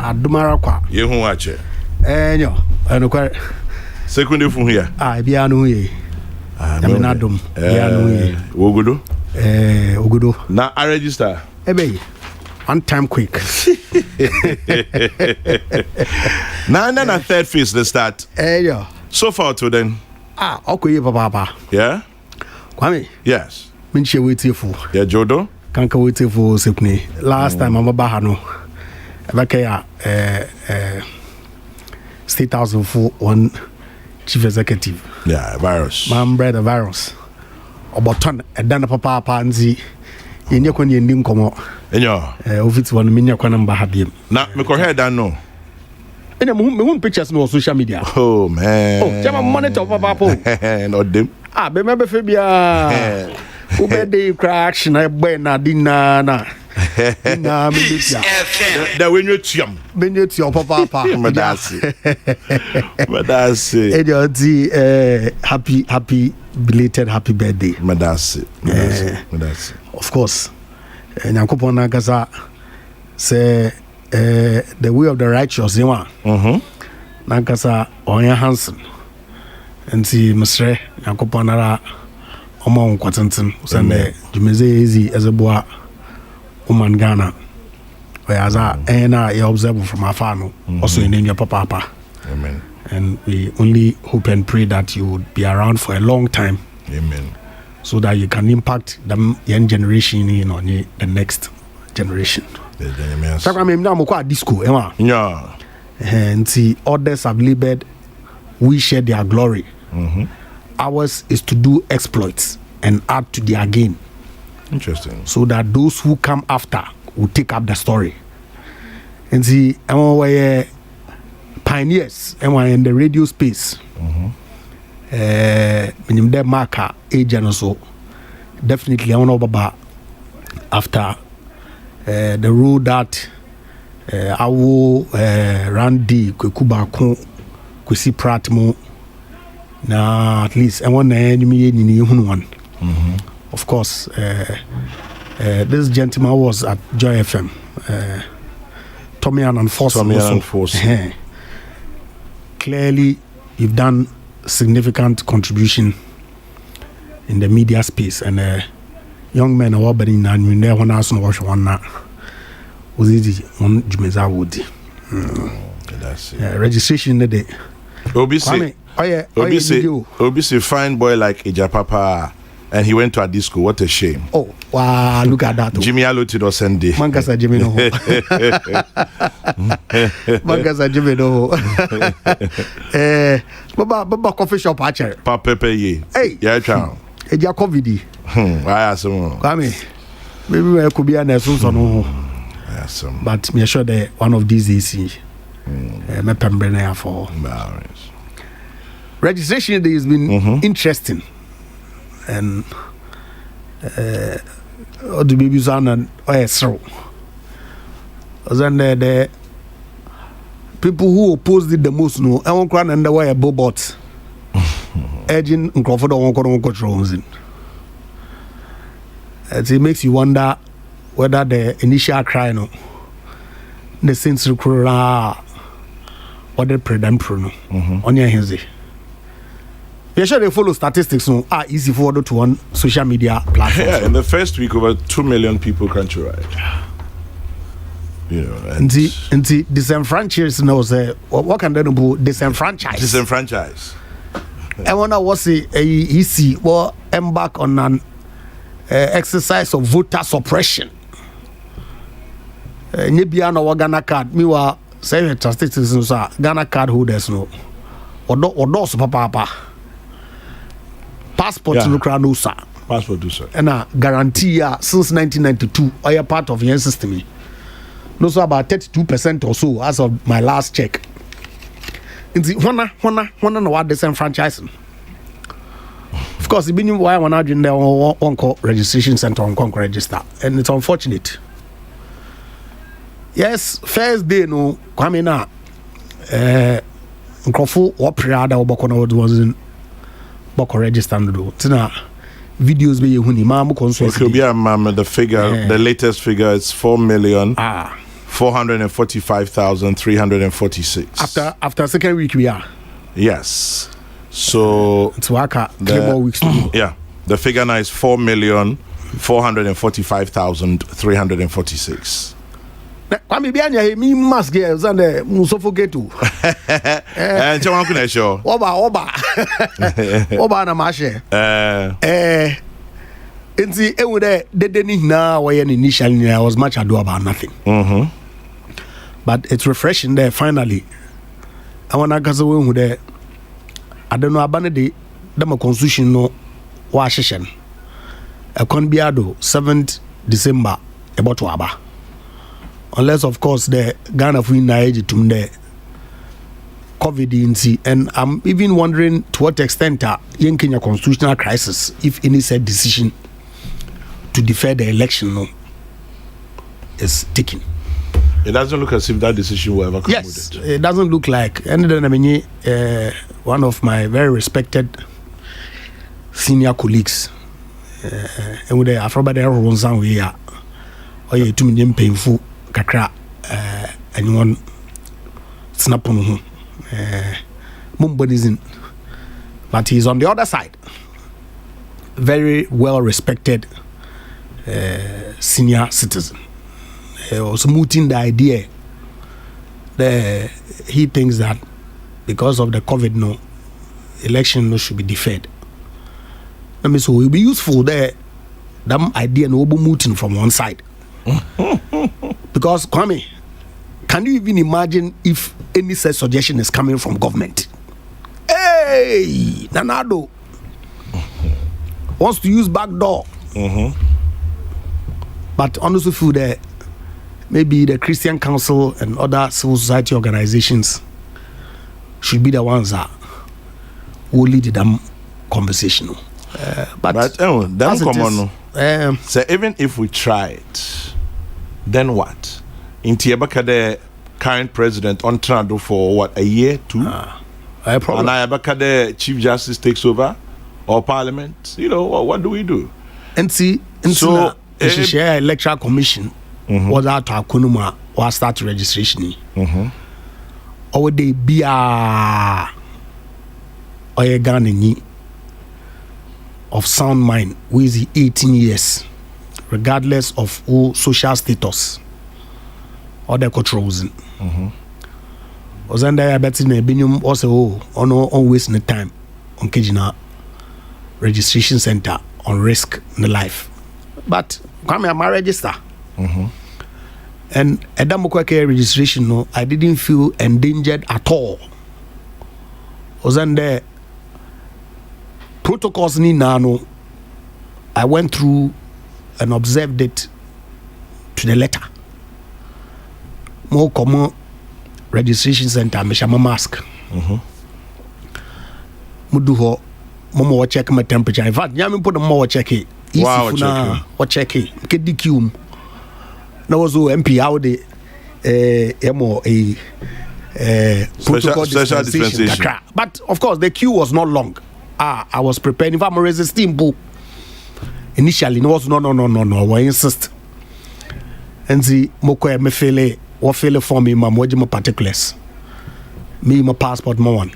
adumara kwa ye hu ache enyo enokwa secondary from here bia no ye Yaminadum bia no ye ogudo na I register ebe one time quick now and then a third phase they start yeah so far to then okay papa yeah Kwame yes minche wetifu yeah Jodo kanka wetifu sekuni last time I'm ba ha no ebeka state house for one chief executive yeah virus man bread the virus oboton edan papa nzi yenye kwa ni ndi nkomo enyo office one menya kwa namba ha biem na me ko head no ene me pictures no social media oh man chama monitor papa po no dem be me fe bia u be dey crash na boy na dinna na me bia da wenyo tuam benyo tuam papa madasi ejoti happy belated happy birthday madasi of course nyankopon na gaza say the way of the righteous yema na gaza onya hansen nti mesre nyankopon na omo nkwatentin usande jumeze ezi ezeboa woman Ghana oyaza na you observe from afar no also in your papa amen and we only hope and pray that you would be around for a long time amen so that you can impact the young generation the next generation so I'm now mo kwa disco yeah and see others have labored we share their glory ours is to do exploits and add to their gain. Interesting. So that those who come after will take up the story. And see, we're pioneers in the radio space. In the marker agent also definitely I want to after the rule that I will Randy Kuba Kwesi Pratmo. Now at least I want to enemy one. Of course, this gentleman was at Joy FM. Tommy and Force. Clearly, you've done significant contribution in the media space, and young men are already in and there one house and wash one now. Was it on Jumeza Woody? Registration the day. Obisi fine boy like Ijapapa. And he went to a disco. What a shame. Oh, wow, look at that. Jimmy Aloti do Sunday. Mankasa Jimmy no. Mankasa Jimmy no. Baba coffee shop ache. Pa pepe ye. Hey. Yeah, chow. Eja COVID. I ask him. Kwame. Maybe I could be an so no. But me sure that one of these days me pembrena for. Registration day has been interesting. And the babies on and so then the people who opposed it the most no I won't run under why a bobot edging and Crawford on controls in it makes you wonder whether the initial cry no the sense what the predemption on your hands. You sure they follow statistics no easy forward to one social media platform. Yeah, in the first week over 2 million people countrywide. You know, and the disenfranchised knows what can they do disenfranchise. I wonder what's easy or embark on an exercise of voter suppression. Nibiana or Ghana card, me wa say statistics Ghana card holders no. Or those papa. Passport to Ukraine, passport to sir. And a guarantee since 1992, I am part of your system. No, so about 32% or so as of my last check. In the one what disenfranchising. Of course, it's been why one in there on registration center on Concord register, and it's unfortunate. Yes, first day no coming out. Nkrofo opera da obokono wasn't. Boko register no tina videos be yehuni ma mo consume the figure the latest figure is 4 million 445,346. After second week we are. Yes. So it's waka 3 more weeks to go. Yeah. The figure now is 4,445,346. Kwame bianya me mask here so na musuffocate to. And Chawan kuna sure. Oba na mashe. Nti ewu de ni na why initially I was much ado about nothing. But it's refreshing there finally. I want to go who there. I don't know about the constitution no wa session. A conbiado 7th December about waba. Unless of course the Ghana free na age to the COVID and I'm even wondering to what extent in Kenya constitutional crisis if any said decision to defer the election no is taken. It doesn't look as if that decision will ever come yes, with it. It doesn't look like. And then one of my very respected senior colleagues, and with the Afrobade Ronzan we are, or you 2 million painful kakra, anyone snap on him. Mumbodies in, but he's on the other side. Very well respected senior citizen. Was mooting the idea that he thinks that because of the COVID election should be deferred. I mean, so it will be useful there that idea no be mooting from one side. Because Kwame, can you even imagine if any such suggestion is coming from government? Hey, Nanado wants to use backdoor. But honestly feel that maybe the Christian Council and other civil society organizations should be the ones that will lead the conversation. But so even if we try it, then what? In Tiabaka, the current president on Trando for what, a year, 2? And Ayabaka, the Chief Justice takes over, or Parliament. You know, what do we do? And see, so the electoral commission was out to Akunuma or start registration. Or they be a Ghana of sound mind with 18 years, regardless of who social status or their controls. Was under a bet in a binium also on always in the time on Kejina registration center on risk in the life. But come here, my register. And at that registration, no, I didn't feel endangered at all. Was under protocols ni nano. I went through and observed it to the letter. More common registration center, me shama mask. Muduho, momo check my temperature. In fact, nyami put the more check it. Wow, check it. KDQ. No was MP how the protocol dispensation. But of course the queue was not long. I was prepared. If I'm resisting book initially, no was no. I insist. And the moko me fele what fele for me my particulars. Me my passport my one.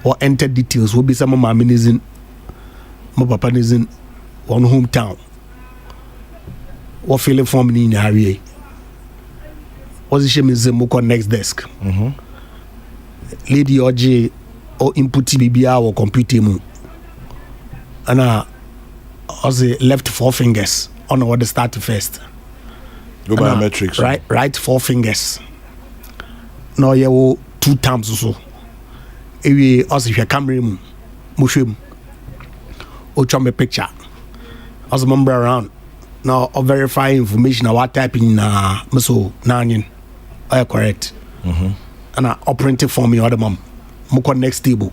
Or enter details will be some of my minister, my papa is in one hometown. What feeling for me in the area? Position is the next desk. Lady OJ or input BBR or computer mu. And I was left 4 fingers on what the start first. Go biometrics. Right 4 fingers. No, you 2 times or so. Ewe also if your camera mu mushim. O chome picture. As member around. Now, I verify information. I was typing so nanyin. I correct. And I operating for me other mom. Moko next table.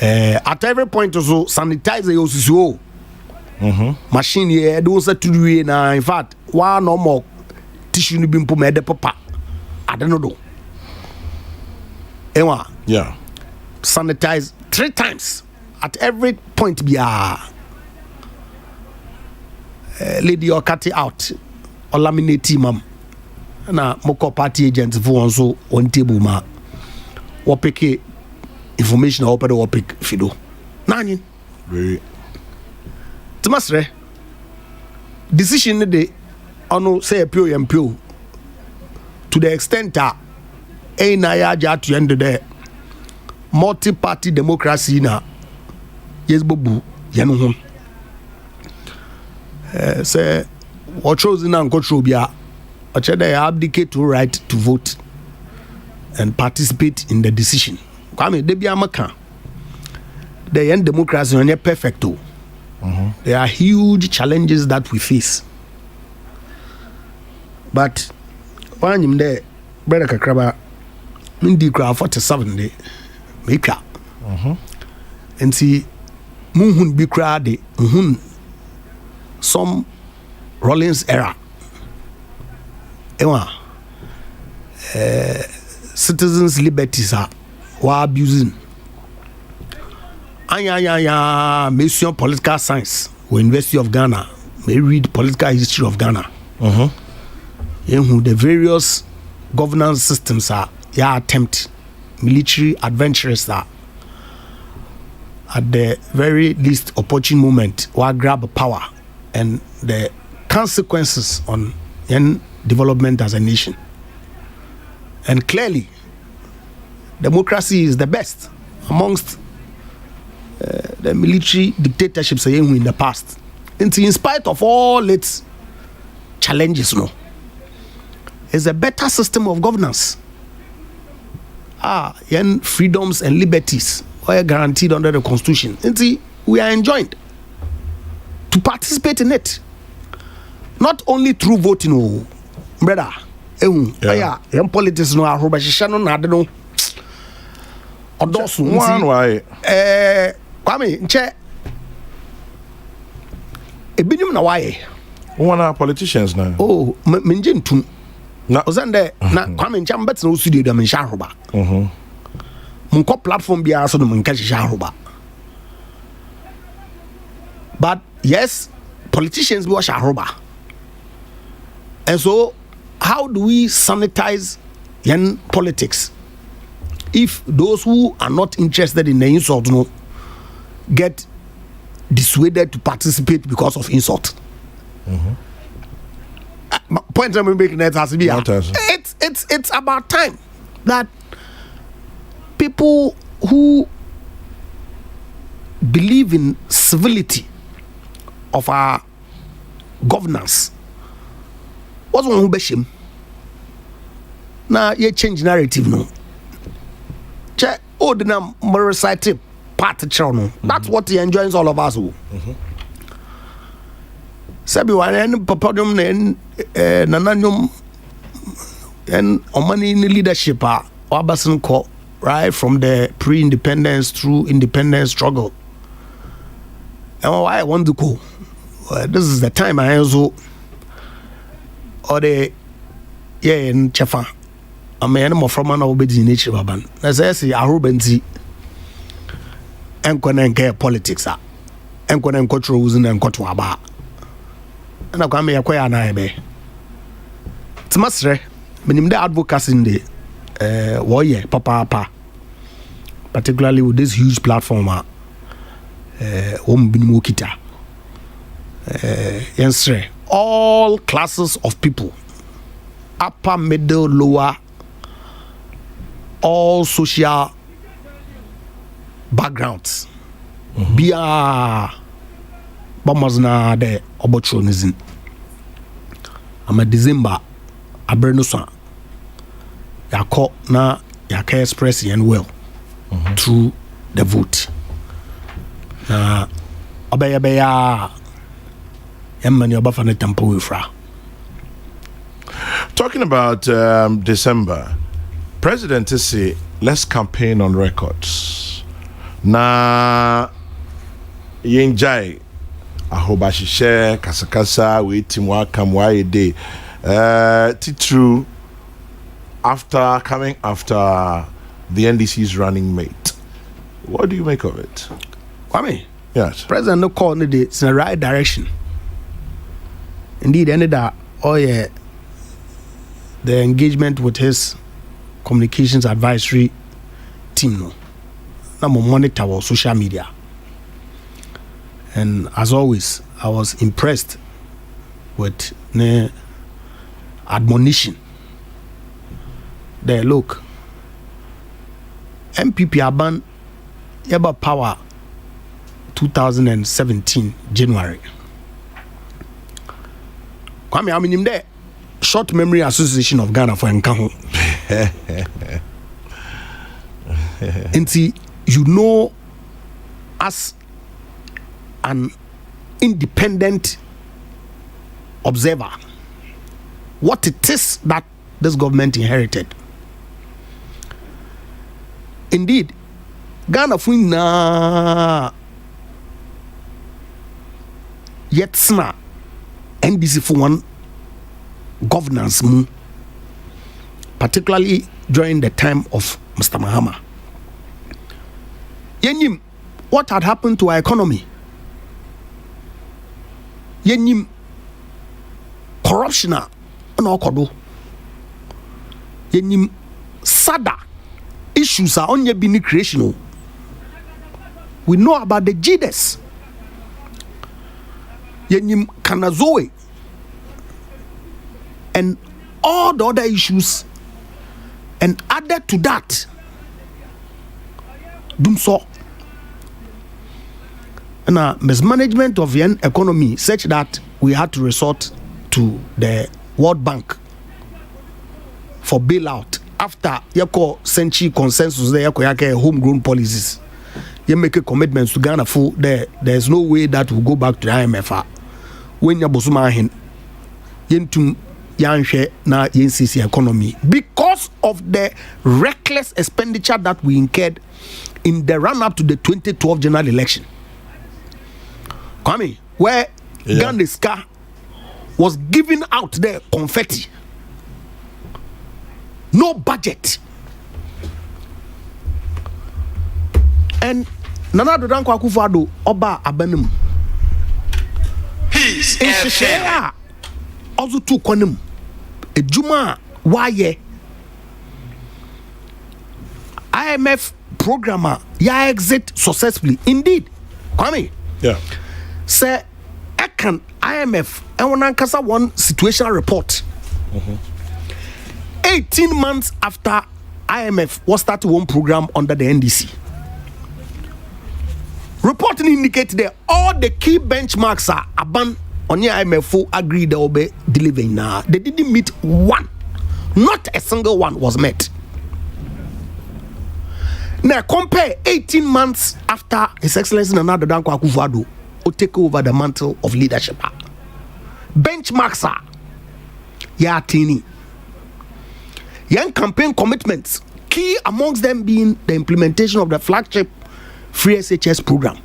At every point also sanitize the OCCO. Machine here. Those are to do na. In fact, one or more tissue ni bimpo me de papa. I don't know. Ewa. Yeah. Sanitize 3 times at every point. Be lady or cut it out or laminate mam na moko party agents for also on table ma wo pick information or wo pick fido nani very tmasre decision de ono say pure MPO to the extent that na ya ja to end the multi-party democracy na yes bobu yenu ho say what chose na control bia they abdicate to right to vote and participate in the decision. Kwame de bia maka the end democracy on perfect. There are huge challenges that we face. But when you there, brother Kakraba, Mindi Kra 47 day, make up. And see, Muhun be crowd, some Rollins era. Citizens' liberties are abusing. Mission political science or University of Ghana may read political history of Ghana. The various governance systems are attempt military adventurers are at the very least opportune moment or grab power and the consequences on development as a nation. And clearly, democracy is the best amongst the military dictatorships in the past. And in spite of all its challenges, it's a better system of governance. Freedoms and liberties are guaranteed under the Constitution. And we are enjoined to participate in it. Not only through voting, brother. Politics no arobashishano na no. Odosu one why Kwame nche ebinim na why one are politicians now. Oh, menje ntum na ozande na Kwame nche mbet na osudio da mensha aroba munko platform bia so no menka shisha aroba. But yes, politicians be wash aroba. And so how do we sanitize politics if those who are not interested in the insult get dissuaded to participate because of insult? Point I'm making that has to be it's about time that people who believe in civility of our governance, what's one who beshim? Now you change narrative no. Check the recite part channel. That's what he enjoys all of us. Sabi wan papadum nananyum and omani in leadership wabasin ko right from the pre-independence through independence struggle. And why I want to go. This is the time I also or the in Chefa. I mean, I'm from an obedient nature, Baban. As I say, I hope and see and care politics. And cultural and Kotwaba. And I come here quite an eye. It's master, but in the advocacy in the warrior, papa, particularly with this huge platform, Binmukita. All classes of people, upper, middle, lower, all social backgrounds. Bia Bamazna de opportunism. I'm a December Abernusa. Yako na yaka express and well through the vote. Na Obaya Yamani Obafane Tampo Wifra. Talking about December, President say let's campaign on records. Na yenjai ahobashishe kasakasa wetimwa kamwa day titru coming after the NDC's running mate. What do you make of it? Kwame, yes. President no call in the right direction. Indeed, any that the engagement with his communications advisory team no na mo monitor our social media, and as always I was impressed with the admonition there. Look, MPP aban yaba power 2017 January. Kwame aminim there Short Memory Association of Ghana for Nkaho. And you know, as an independent observer, what it is that this government inherited. Indeed, Ghana funa yet sna NDC for one governance, particularly during the time of Mr. Mahama. Yenim, what had happened to our economy? Yenim, corruption no kodo. Yenim, sada issues are only being creational. We know about the GDS. Yenim Kanazoe and all the other issues, and added to that, Dumso and mismanagement of the economy such that we had to resort to the World Bank for bailout after yako century consensus there yako homegrown policies. You make a commitments to Ghana for there's no way that will go back to the IMF. When you bosuma hin yentum yanhwe na YNCC economy because of the reckless expenditure that we incurred in the run up to the 2012 general election. Kwame, where Ghana's car was giving out there confetti, no budget, and Nana Dankwa Akufo-Addo Oba Abanim. Peace FM. Also to Konim. Ejuma Waye. IMF programmer ya exit successfully. Indeed. Kwame. Yeah. Say I can IMF and when Ankasa one situational report. 18 months after IMF was started one program under the NDC. Reporting indicated that all the key benchmarks are abandoned on the IMF agreed they will be delivering now. They didn't meet one. Not a single one was met. Now compare 18 months after His Excellency Nana Dankwa Akufo-Addo will take over the mantle of leadership. Benchmarks are tiny. Young campaign commitments, key amongst them being the implementation of the flagship free SHS program.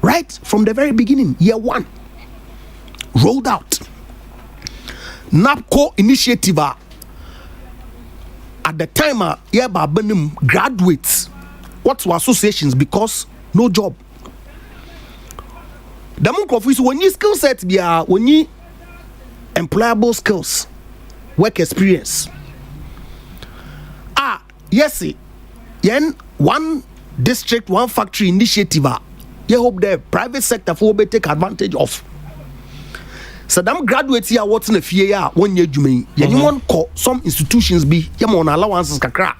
Right from the very beginning, year one, rolled out. NAPCO initiative at the time, graduates, what were associations because no job. The monk of when you skill set be when you employable skills, work experience. Yes, yen one district, one factory initiative. You hope the private sector will take advantage of. So them graduates here what's in a fear 1 year jume. You want call some institutions be on allowances kakra,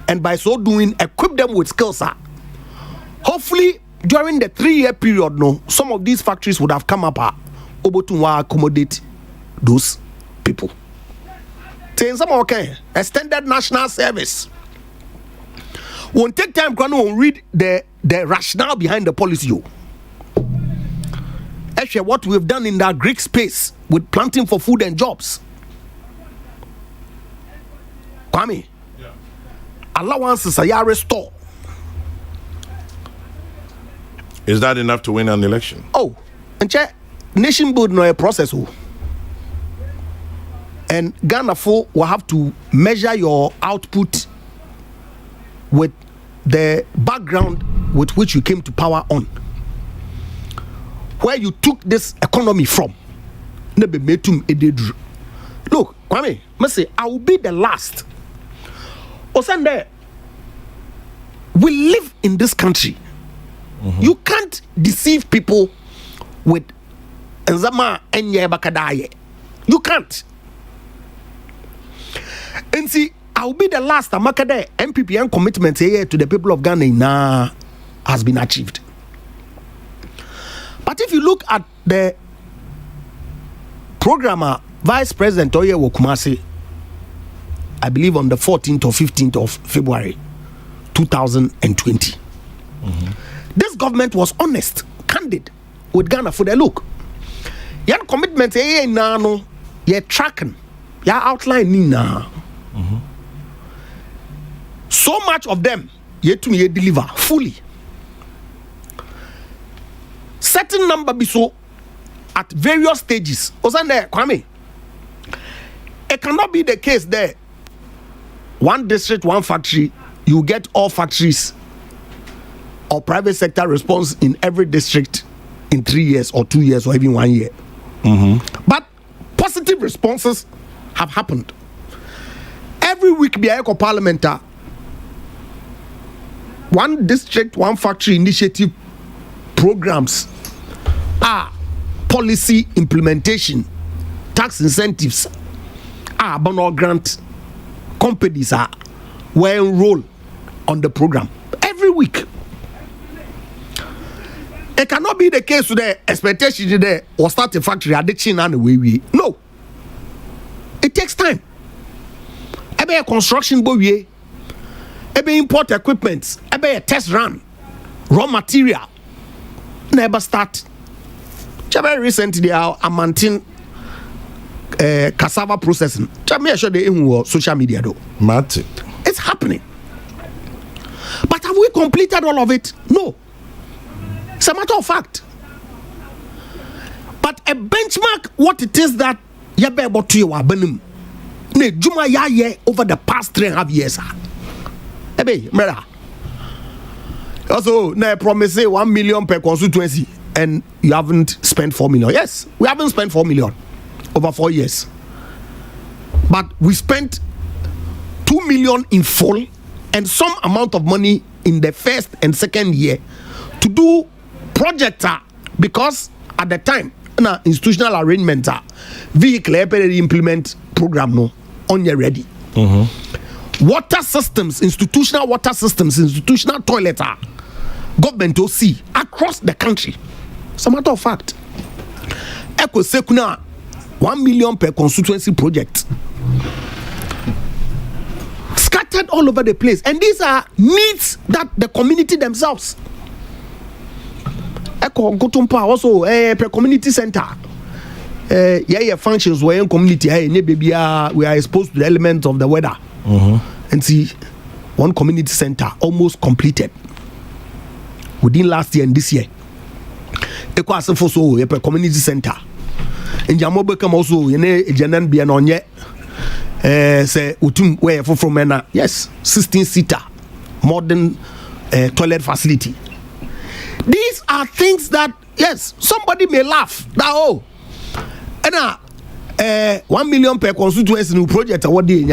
and by so doing equip them with skills. Hopefully during the 3-year period, no, some of these factories would have come up able to accommodate those people. Saying some okay, extended national service. Won't take time to read the rationale behind the policy. Actually, what we've done in that Greek space with planting for food and jobs. Kwame, allowances are restored. Is that enough to win an election? Oh, and check nation building no a process. And Ghana will have to measure your output with the background with which you came to power on. Where you took this economy from. Look, Kwame, I will be the last. Osande, we live in this country. You can't deceive people with Nzama Enye Bakadaye. You can't. And see, I will be the last. Amakade MPPN commitment here to the people of Ghana has been achieved. But if you look at the programmer, Vice President Oye Wokumasi, I believe on the 14th or 15th of February 2020. This government was honest, candid with Ghana for the look. Your commitment here now, you're tracking, you're outlining now. So much of them yet to deliver fully. Certain number be so at various stages. Osande Kwame, it cannot be the case there. One district, one factory, you get all factories or private sector response in every district in 3 years or 2 years or even 1 year. But positive responses have happened. Every week, be a parliamentar. One district, one factory initiative programs are policy implementation, tax incentives, bonus grant companies are well enrolled on the program every week. It cannot be the case today. Expectation today or start a factory addiction and we no. It takes time. Ebe a construction bowie, ebe import equipment, ebe a test run, raw material, never start. Very recently, I maintain cassava processing. Me sure they in social media though. Mate. It's happening. But have we completed all of it? No. It's a matter of fact. But a benchmark, what it is that you be able to benum. Ne juma ya ye over the past 3.5 years. Ebe, mera. Also, na promise 1 million per constituency, and you haven't spent 4 million. Yes, we haven't spent 4 million over 4 years. But we spent 2 million in full and some amount of money in the first and second year to do projects because at the time, institutional arrangements vehicle implement program no on your ready. Water systems, institutional water systems, institutional toilet government to see across the country. As a matter of fact, Echo Sekuna 1 million per constituency project scattered all over the place, and these are needs that the community themselves. Echo Gotumpa also per community center. Functions where in community we are exposed to the elements of the weather. And see, one community center almost completed within last year and this year. Echo Asafo per community center. In Jamobe come also Janan Bianonye say Utum where from Mena. Yes, 16-seater modern toilet facility. These are things that, yes, somebody may laugh that, and 1 million per constituency new project what day.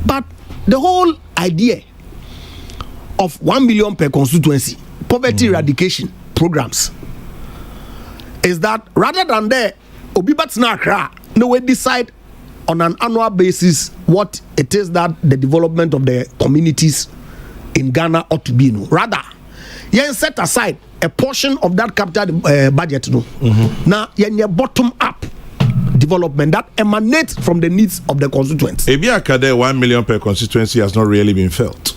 But the whole idea of 1 million per constituency poverty eradication programs is that rather than there Obibat's Nakra, no way decide on an annual basis what it is that the development of the communities in Ghana ought to be. No. Rather, you set aside a portion of that capital budget. No. Now, you bottom up development that emanates from the needs of the constituents. Ebiakade 1 million per constituency has not really been felt.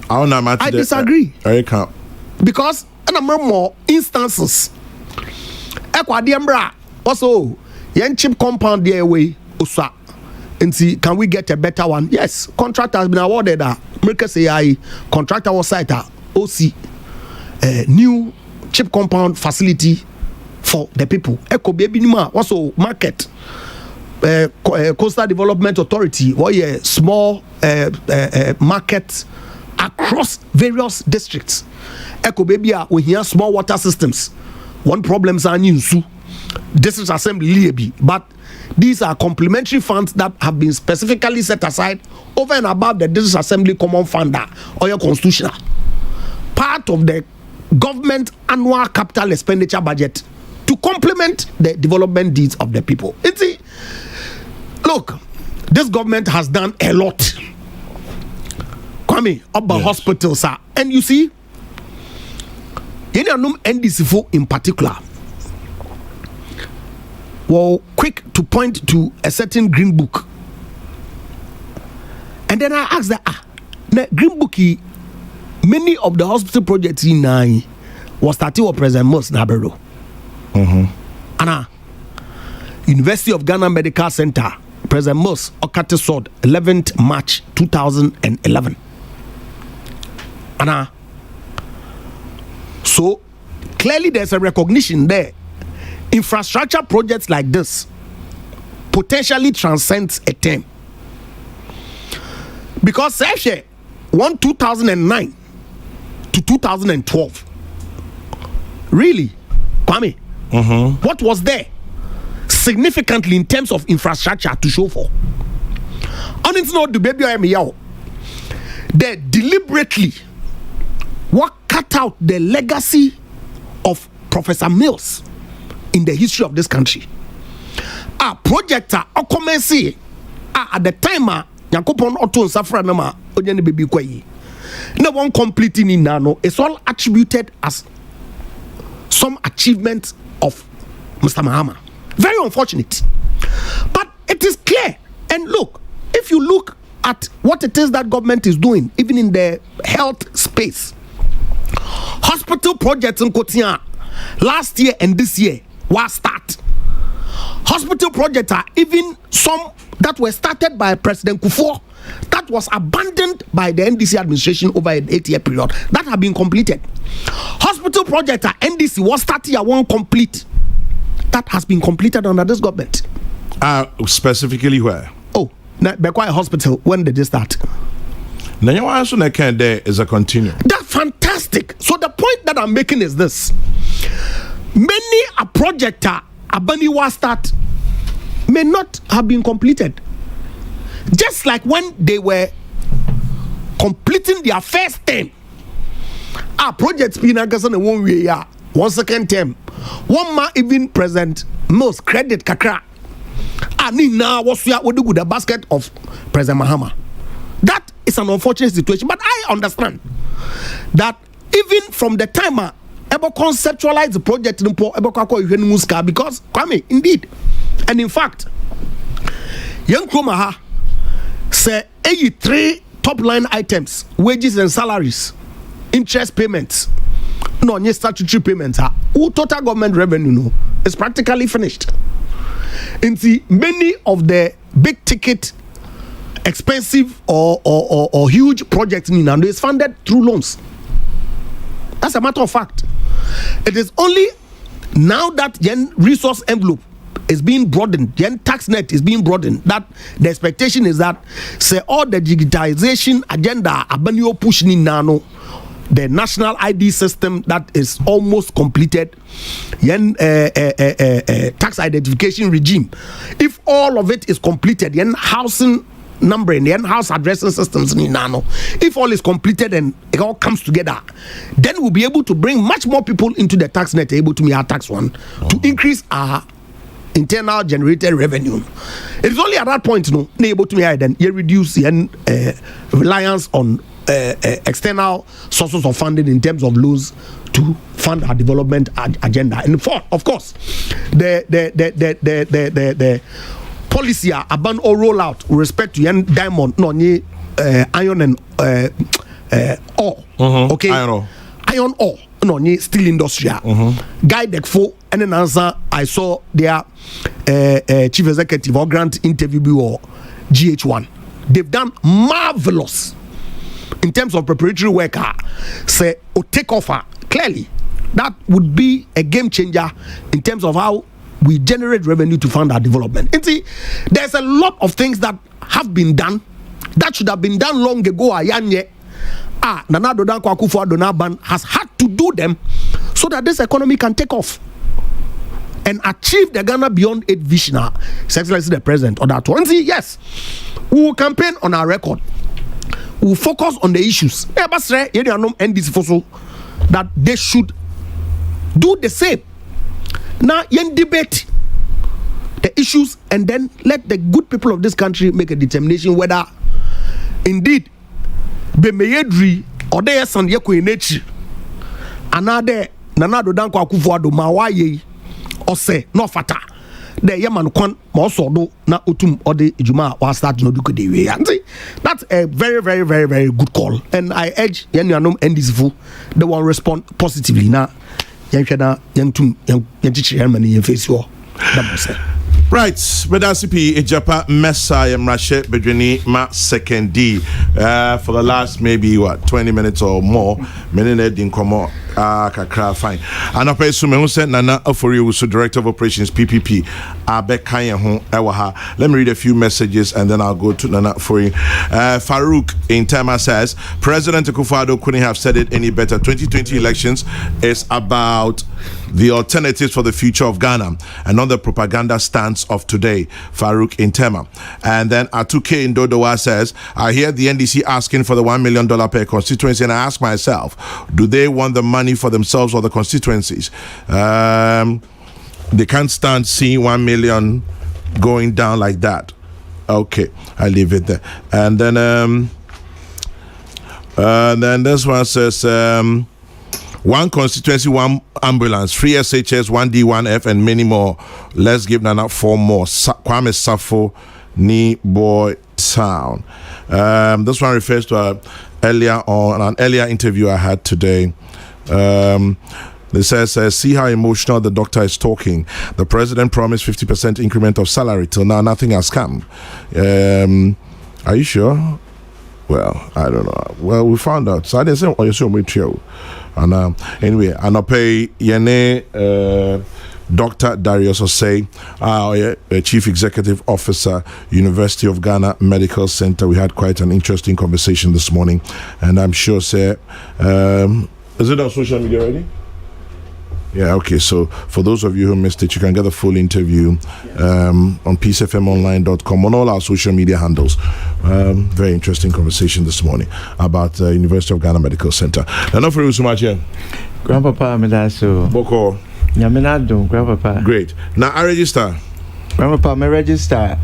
I disagree. Because a number more instances. Also, yen chip compound the way usa and see can we get a better one? Yes, contract has been awarded. America say contractor was site OC new chip compound facility for the people. Echo baby nima also market Coastal Development Authority or small market across various districts. Echo baby we hear small water systems. One problems are new. district assembly, but these are complementary funds that have been specifically set aside over and above the district assembly common fund or your constitutional part of the government annual capital expenditure budget to complement the development needs of the people. Look, this government has done a lot. Kwame, about hospitals, and you see, NDC in particular, well, quick to point to a certain green book. And then I asked that, green book, many of the hospital projects in Nai was started with President Mos Nabero. Anna, University of Ghana Medical Center, President Mos Okate Sod, 11th March 2011. Anna, so clearly there's a recognition there. Infrastructure projects like this potentially transcends a term. Because 2009 to 2012, really, Kwame, what was there significantly in terms of infrastructure to show for? On it's not the baby they deliberately cut out the legacy of Professor Mills in the history of this country. Projector commence at the time Yakopon Otto Safra Nama Ojani Baby Kwai. No one completing in Nano. It's all attributed as some achievement of Mr. Mahama. Very unfortunate. But it is clear. And look, if you look at what it is that government is doing, even in the health space, hospital projects in Kotia last year and this year was start. Hospital projects are even some that were started by President Kufuor that was abandoned by the NDC administration over an 8-year period that have been completed. Hospital project at NDC was started at one complete that has been completed under this government. Specifically where? Oh, Bekwai Hospital. When did they start? Now your answer there is a continue. That's fantastic. So the point that I'm making is this: many a project Abaniwa start may not have been completed. Just like when they were completing their first term, our projects been in 1 year, 1 second term, one man even present most credit kakra. And now what's with the basket of President Mahama. That is an unfortunate situation, but I understand that even from the time Ebo conceptualize the project because Kwame, indeed, and in fact, Young Kromaha say 83 top line items, wages and salaries, interest payments, statutory payments, total government revenue is practically finished. And see, many of the big ticket, expensive or huge projects in Nando is funded through loans. That's a matter of fact. It is only now that the resource envelope is being broadened, the tax net is being broadened, that the expectation is that say all the digitization agenda Abanio pushing nano, the national ID system that is almost completed, tax identification regime, if all of it is completed, housing numbering, the house addressing systems in nano, if all is completed and it all comes together, then we'll be able to bring much more people into the tax net, able to meet our tax one, to increase our internal generated revenue. It is only at that point, able to then you reduce the reliance on external sources of funding in terms of loans to fund our development agenda. And for, of course, the policy about or rollout with respect to diamond, iron and ore. Okay, iron ore. Steel industry. Guy Dekfo and an answer I saw their chief executive or grant interview or GH1. They've done marvelous in terms of preparatory work. Say or take offer clearly that would be a game changer in terms of how we generate revenue to fund our development. And see, there's a lot of things that have been done that should have been done long ago. Nana Dodan Akufo-Addo Ban has had to do them so that this economy can take off. and achieve the Ghana Beyond 8 vision, Excellency the President, or that one. See, yes, we will campaign on our record. We will focus on the issues. That they should do the same. Now, you debate the issues and then let the good people of this country make a determination whether indeed Bemeyedri or there is some yeko in nature. Another Nanado Danko Akufuado Mawaye or say no fata. The Yaman Kwan Mosodo na Utum or the Juma was start no duke de way. That's a very, very, very, very good call. And I urge Yanyanum and this fool they will respond positively now. Young teacher Germany in face war. Right, Bedasipi Ejapa Messiah Mrashe Bedrini Ma second D for the last maybe 20 minutes or more. Menene Dinkomo Kakra fine. And I assume Nana Ofori was Director of Operations PPP Abekaya Hon Ewaha. Let me read a few messages and then I'll go to Nana Ofori. Farouk in Tema says President Akufo-Addo couldn't have said it any better. 2020 elections is about the alternatives for the future of Ghana and not the propaganda stance of today. Farouk in Tema. And then Atuke in Dodowa says, I hear the NDC asking for the $1 million per constituency and I ask myself, do they want the money for themselves or the constituencies? They can't stand seeing 1 million going down like that. Okay, I leave it there. And then this one says, one constituency, one ambulance, free SHS, 1D, 1F, and many more. Let's give Nana 4 more. Kwame Safo, Ni Boy Town. This one refers to an earlier interview I had today. It says, see how emotional the doctor is talking. The president promised 50% increment of salary. Till now, nothing has come. Are you sure? Well, I don't know. Well, we found out. So I didn't say, oh, you saw me too. And anyway, and I pay Yene Dr. Darius Osei, Chief Executive Officer, University of Ghana Medical Center. We had quite an interesting conversation this morning, and I'm sure, sir, is it on social media already? Yeah, okay. So for those of you who missed it, you can get the full interview on peacefmonline.com on all our social media handles. Very interesting conversation this morning about University of Ghana Medical Center. And not for you so much here. Grandpapa, Medaso. Boko. Yaminado, Grandpapa. Great. Now I register. Grandpapa, I register.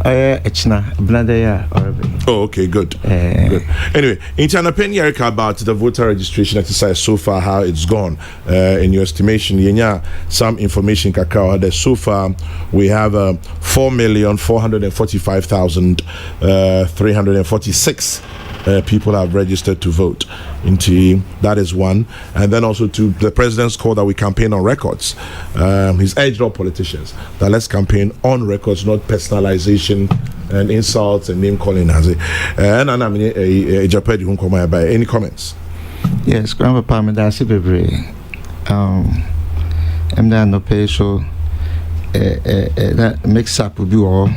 Oh, okay, good. Good. Anyway, in China, Penny Erica about the voter registration exercise so far, how it's gone. In your estimation, some information kakao that so far we have 4,445,346 people have registered to vote. That is one. And then also to the president's call that we campaign on records. He's urged all politicians that let's campaign on records, not personalization and insults and name calling. Any comments? Yes, Grandpa Medasi Bebre. I'm there no pay so that mix up will be all.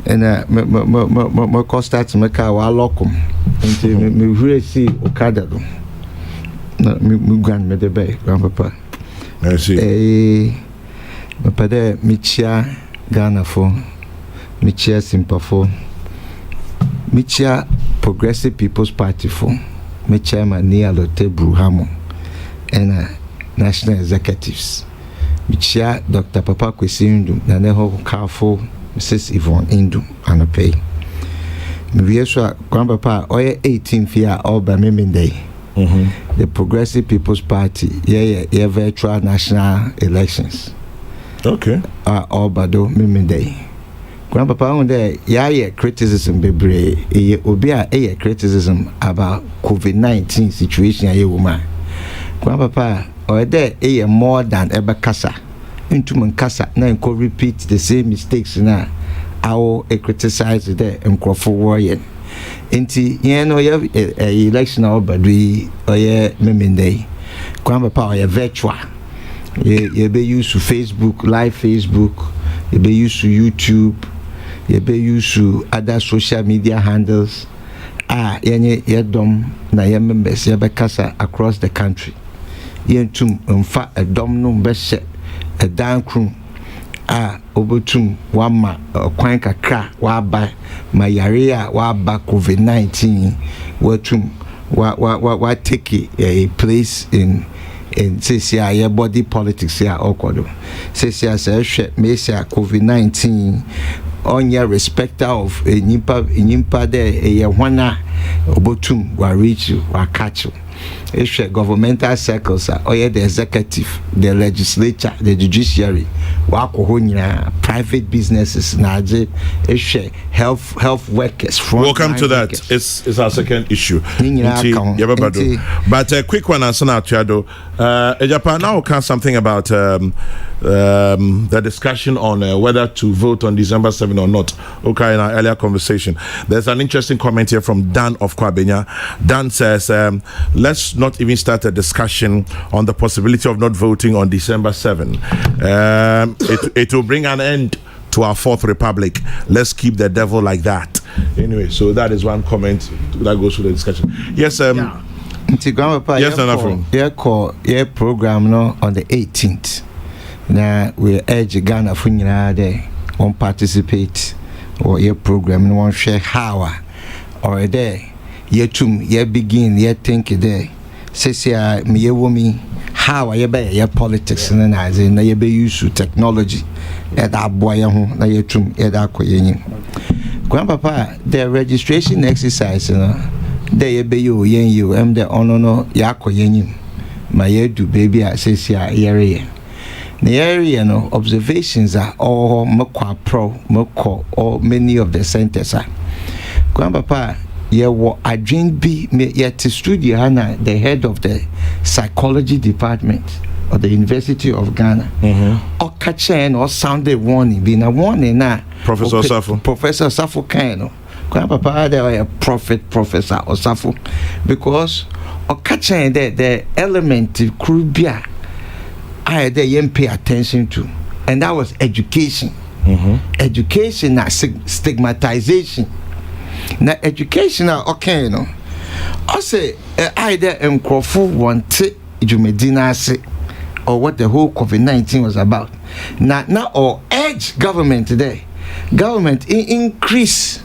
And my cost to make our locum until me really see Okada. No, me grand me the bay, Grandpapa. I see. My pade Michia Ghana for Michia Simpa for Michia Progressive People's Party for Michia Mania Lotte Bruhamo and National Executives. Michia Dr. Papa Kwesindu Naneho Kafo Mrs. Yvonne Indu Anope. Mivieswa Grandpapa Oye 18th year all by Day. The Progressive People's Party, yeah, virtual national elections. Okay. All by Day. Grandpapa on there, yeah, criticism bebre. Obia criticism about COVID-19 situation a woman. Grandpapa or there more than ever kasa. Into Mankasa na enko repeat the same mistakes na our criticize the enkrofo warrior enti no election obadui oye memendei kwamba pa oye virtual ye be use Facebook live Facebook, ye be use YouTube, ye be use other social media handles yenye yedom na ye members ye be kasa across the country yentum mfa edom no be a down crew obotum wama kwan kakra waba mayarea waba COVID-19 watum wa take a place in say your body politics here okodo say say COVID-19 on your respecter of nyimpa there ye hwana obotum wa reach wa catch governmental circles or the executive, the legislature, the judiciary, private businesses, health workers. Welcome to that. Workers. It's our second issue. But a quick one answer now, Tiado. Japan now can something about the discussion on whether to vote on December 7 or not. Okay, in our earlier conversation, there's an interesting comment here from Dan of Kwabenya. Dan says, let's not even start a discussion on the possibility of not voting on December 7. It will bring an end to our fourth republic. Let's keep the devil like that. Anyway, so that is one comment that goes through the discussion. Yes, yes, program no on the 18th. Now we urge Ghana for there won't participate or your program no one share how or there. Ye begin, ye think there. Say me woman how I be politics and as in ye be use technology at that boy na ye tum ye da koyen. Grandpapa, the registration exercise there ye be you am the honor no ya koyen. My ye do baby I say area. The area no observations are all moko or many of the centers are. Grandpapa I drink be yet to studio Hannah, the head of the psychology department of the University of Ghana. Or catching or sounded warning, being a warning now. Professor Safo Kano. Grandpapa, they are a professor or Safo. Because or catching the element of Krubia I didn't pay attention to. And that was education. Education, not stigmatization. Na educational okay no I say either nkrofu want Jumedina say or what the whole COVID-19 was about now or urge government today increase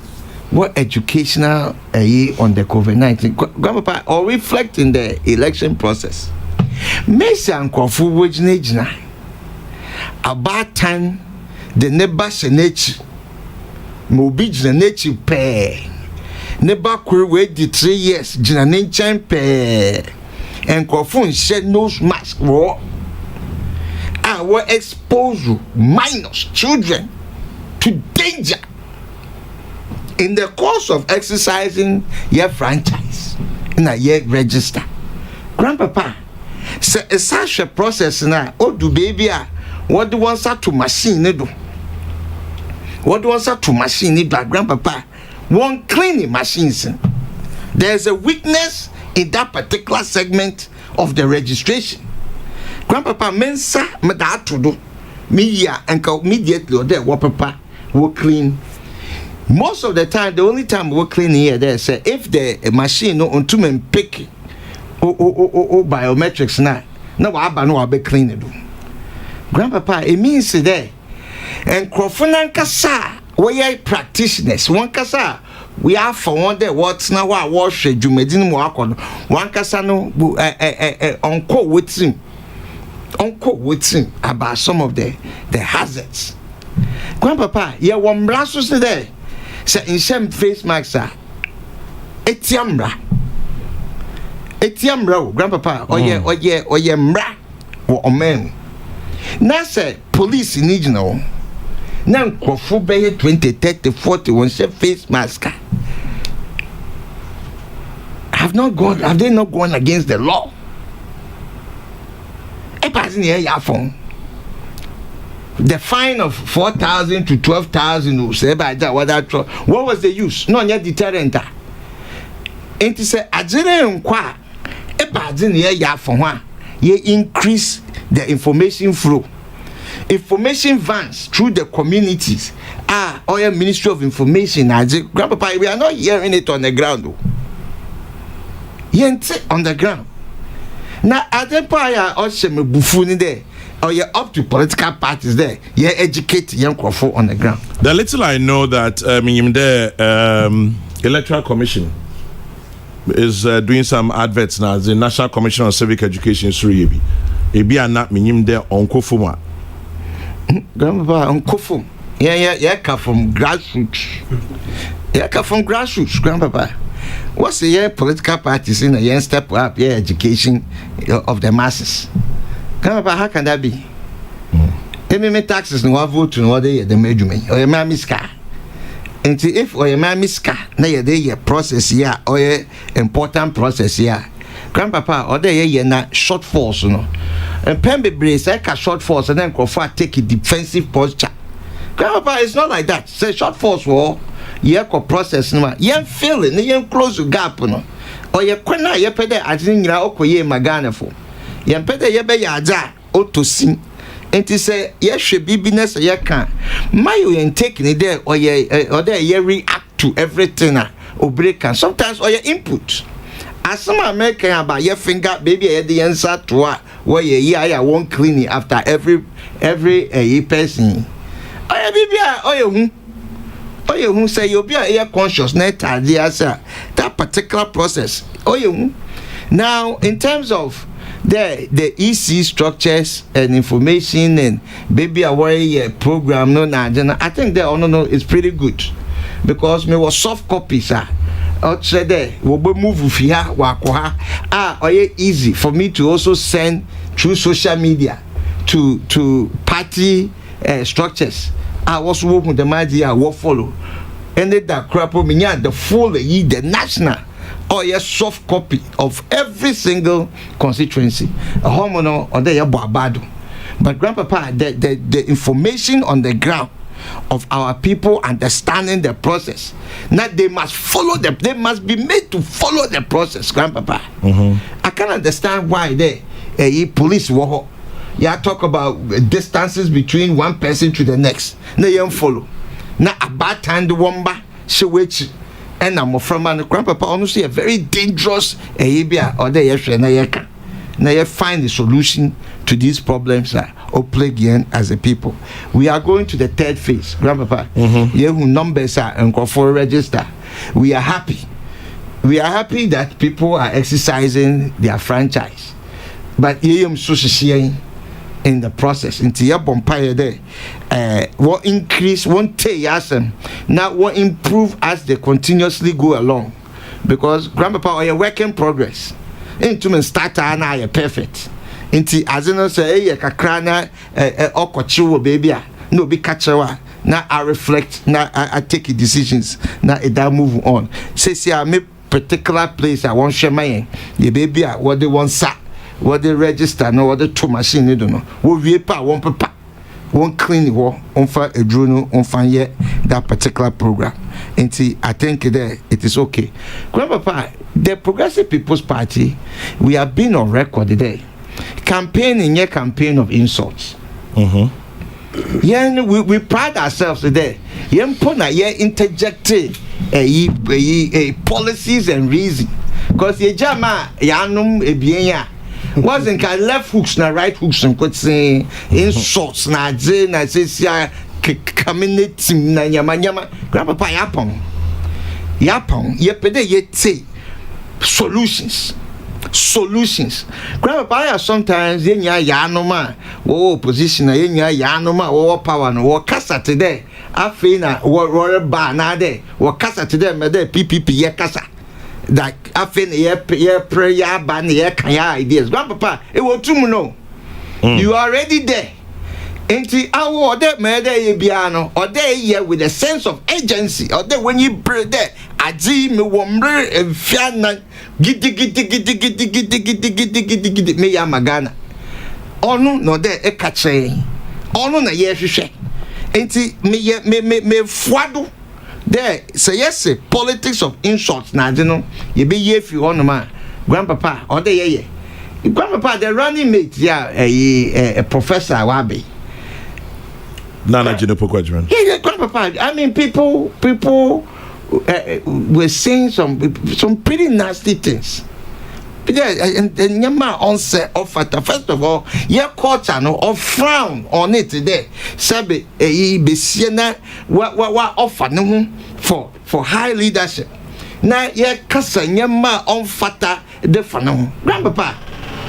what educational on the COVID-19 grandpa or reflect in the election process Messi nkrofu wojina about time the neighbor senechi Mobi jina nechi pe neba kwe we di 3 years jina nenchan pe enkofo shed nose mask wo our expose minors children to danger in the course of exercising your franchise na your register grandpapa say such a process na odu baby a what do want to machine ne do what was that to machine grandpapa one cleaning machines there's a weakness in that particular segment of the registration grandpapa mensa me that to do me ya and immediately or there what papa will clean most of the time the only time we clean here there say if the machine no on to men pick biometrics now aba no be clean do grandpapa it means there and Krofunan Kasa, we are practitioners. One Kasa, we are for one day what's now our wash Jumedin Wakon. One Kasano uncle with him about some of the hazards. Grandpapa, yeah, one blastus today. Say in some face marks are Etiamra, grandpapa, or ye mra or men. Now say police in regional. Now, Kofu Bay 20, 30, 40, one say face mask. Have they not gone against the law? A person here, your phone. The fine of 4,000 to 12,000 say by that what was the use? No, yet deterrent. And to say, I didn't inquire. A person here, your phone, you increase the information flow. Information vans through the communities or Ministry of Information grandpapa we are not hearing it on the ground on the ground now adepa ya o se me bufu ni there or you're up to political parties there. You educate young crowd on the ground. The little I know that the Electoral Commission is doing some adverts now. The National Commission on Civic Education is really ebi ana minim there on Kofuma. Grandpa on Kofum. Yeah, come from grassroots. From grassroots, Grandpapa. What's the political parties in a step up education of the masses? Grandpapa, how can that be? Any taxes no vote to no the measurement or your mammy's car. And if or your mammy's car, na your process here or your important process here. Grandpapa, or they na shortfalls, no. And Pembe brace, I can shortfalls and then go for take a defensive posture. Grandpapa, it's not like that. Say shortfalls war, you process no, you feel it, you close the gap, no. Or you quena, you pay the Adina Okoye Magana for. You pay the Yebe Yada, to sing. And to say, yes, she be business, you can. My you ain't taking it there, or you react to everything, or break, and sometimes or your input. As some American about your finger, baby, at the answer to what, where you won't clean it after every person. Oh, baby, oh, you say you'll be a conscious net idea, sir. That particular process. Oh, you now, in terms of the EC structures and information and baby aware program, I think that is pretty good because me was soft copies, sir. Outside there, we'll move here, easy for me to also send through social media to party structures. I was working the media, will follow. And that crap me the full the national or a soft copy of every single constituency. A hormonal or they are barbado. But Grandpapa, the information on the ground of our people understanding the process. Now they must follow they must be made to follow the process, Grandpapa. I can't understand why police war. You talk about distances between one person to the next. They don't follow. Now about time the womba she wait and I'm from my Grandpapa honestly a very dangerous or they now you find the solution to these problems or plague again as a people. We are going to the third phase, Grandpapa. Here who numbers are and for register. We are happy. We are happy that people are exercising their franchise. But here in the process into your bumpire there will increase won't take us now will improve as they continuously go along because Grandpapa are a work in progress. Into me starter na ya perfect into azino say ye kakra na okochiwo baby no be catcher na I reflect na I take decisions na it that move on say I me particular place I want share my the baby what they want sa what they register no what the two machine they don't know what we pa one paper one clean war on for a journal on find yet that particular program into I think there it is okay. Grandpapa, the Progressive People's Party, we have been on record today campaigning a campaign of insults. Yeah, we pride ourselves today. Yeah, interjected a policies and reason because ye jama yanum ebienya wasn't kind left hooks na right hooks and could say insults na je na say community na nyama Grandpapa yapon yepede yete solutions Grandpapa sometimes yenya yanoma wo opposition na yenya yanoma wo power no wo kasa today afi na wo ba na de wo kasa today me de PPP ye kasa that afi na ye prayer ba na ye kan ideas Grandpapa it will too no you are already there. Enti awo de me de ye bia no or de ye with a sense of agency or de when you pray there aji me womre enfia na gidi me ya magana onu no de e ka che onu na ye hwehwe enti me fuado there say yes politics of insults na de no ye be ye fi onu ma Grandpapa or de ye Grandpapa the running mate a professor wabe Nana Juniper. Yeah, Grandpapa. I mean, people were saying some pretty nasty things. and Yama on say offer. First of all, your culture no or frown on it today. Sabe be siena what offer no for high leadership. Now ye kasa Yama on fata the fano. Grandpapa,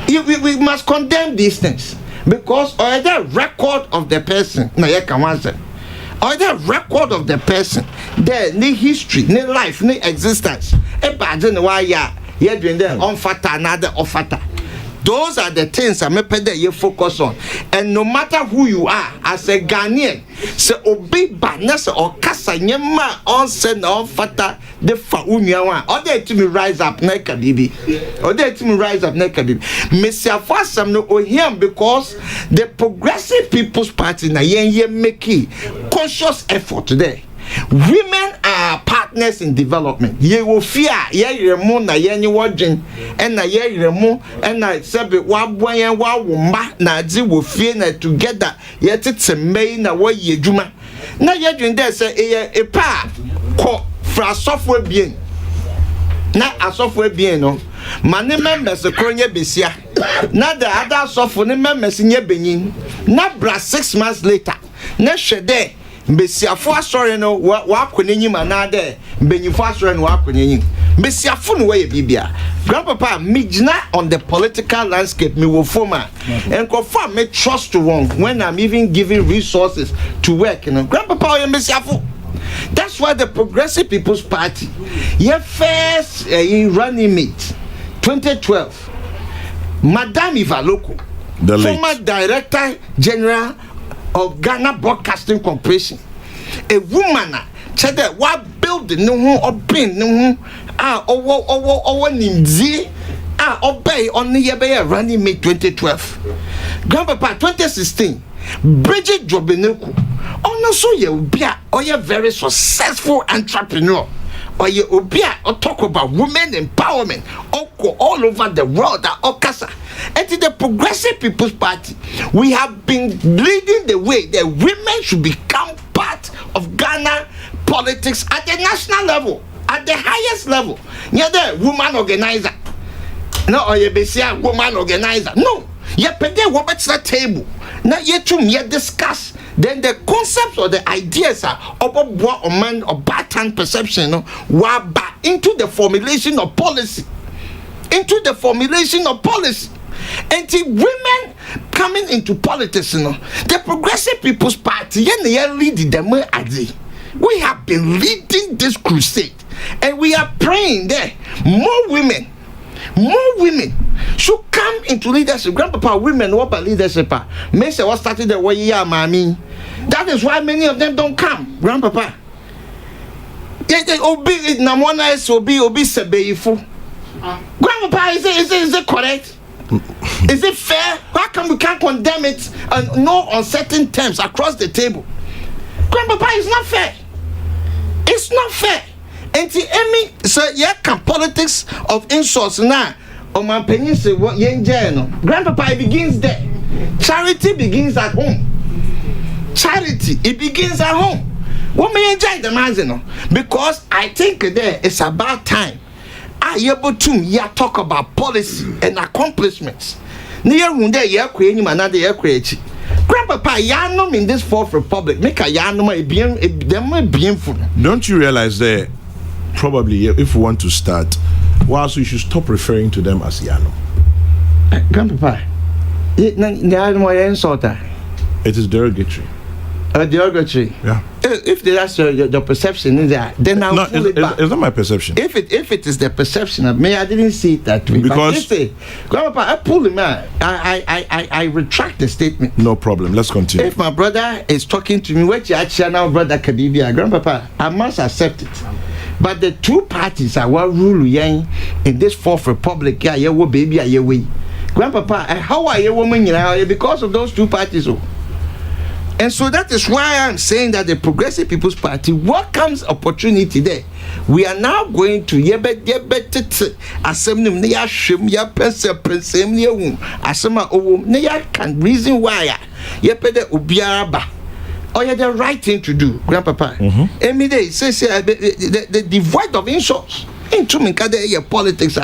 we must condemn these things because or the record of the person. Now ye can answer. Or the record of the person, their ni history, ni life, ni existence. E bad in why ya doing there on fata another ofata. Those are the things I make that you focus on. And no matter who you are, as a Ghanaian, say obey badness or kasa nyema on send on fata the fa unyawa. Or they to me rise up neka bibi. Or they to me rise up neka bibi. Mr. Fasam no him because the Progressive People's Party na yen make conscious effort today. Women are partners in development. Ye will fear, ye remo na ye ni wajin, and na ye remo, and na sebe wabwayan wa wumba na zi will fear na together. Yet it's a main na wa ye juma. Na ye doing there say a pa ko fra software bien. Na a software bien no. Mane members kronye besia. Na the other software ne members nye benin. Na bra 6 months later. Na shede. Mbesiafo asore no wa akwenenyi manade mbenyifo asore no wa akwenenyi mbesiafo no we bibia grandpapa mijna on the political landscape me wo forma and confirm me trust wrong when I'm even giving resources to work, you know. Grandpapa we mbesiafo. That's why the Progressive People's Party your first running mate 2012 Madame Ivaloko, the former Director General of Ghana Broadcasting Corporation, a woman said that what building no or pin no nimzi obey on the year running May 2012. Grandpapa 2016 Bridget Jobeneku also you be a very successful entrepreneur. Or you or talk about women empowerment all over the world at Okasa. And in the Progressive People's Party, we have been leading the way that women should become part of Ghana politics at the national level, at the highest level. You're the woman organizer. No, or you be a woman organizer. No, you pay the table. Now you discuss. Then the concepts or the ideas are about what a man or bad perception, into the formulation of policy. Into the formulation of policy. And the women coming into politics, the Progressive People's Party, we have been leading this crusade. And we are praying there. More women should come into leadership. Grandpapa, women, what about leadership? May say what started the way you are, mommy. That is why many of them don't come, Grandpapa. They obey Namona is obe sebeifu. Grandpapa, is it correct? Is it fair? How come we can't condemn it and no on certain terms across the table? Grandpapa, it's not fair. It's not fair. And the Emmy say can politics of insults now. On my opinion, say what Grandpapa, it begins there. Charity begins at home. Charity, it begins at home. What may enjoy the man, because I think there it's about time I able to talk about policy and accomplishments. Near one day, another year create. Grandpapa, yanum in this Fourth Republic, make a yanum a Don't you realize that probably if we want to start, whilst we should stop referring to them as yanum? Grandpapa, it is derogatory. Derogatory. Yeah. If that's your perception is that, then I'll pull it back. It's not my perception. If it is the perception of me, I didn't see it that way. Because Grandpa, I pulled him out. I retract the statement. No problem. Let's continue. If my brother is talking to me, what you actually now, brother Kadibia, Grandpapa, I must accept it. But the two parties are what rule in this Fourth Republic. Yeah, you baby, yeah, way. Grandpapa, how are you, woman? Because of those two parties. And so that is why I'm saying that the Progressive People's Party welcomes opportunity there. We are now going to can reason why or you the right thing to do, Grandpapa. Every day says the void of insults. into me kada your politics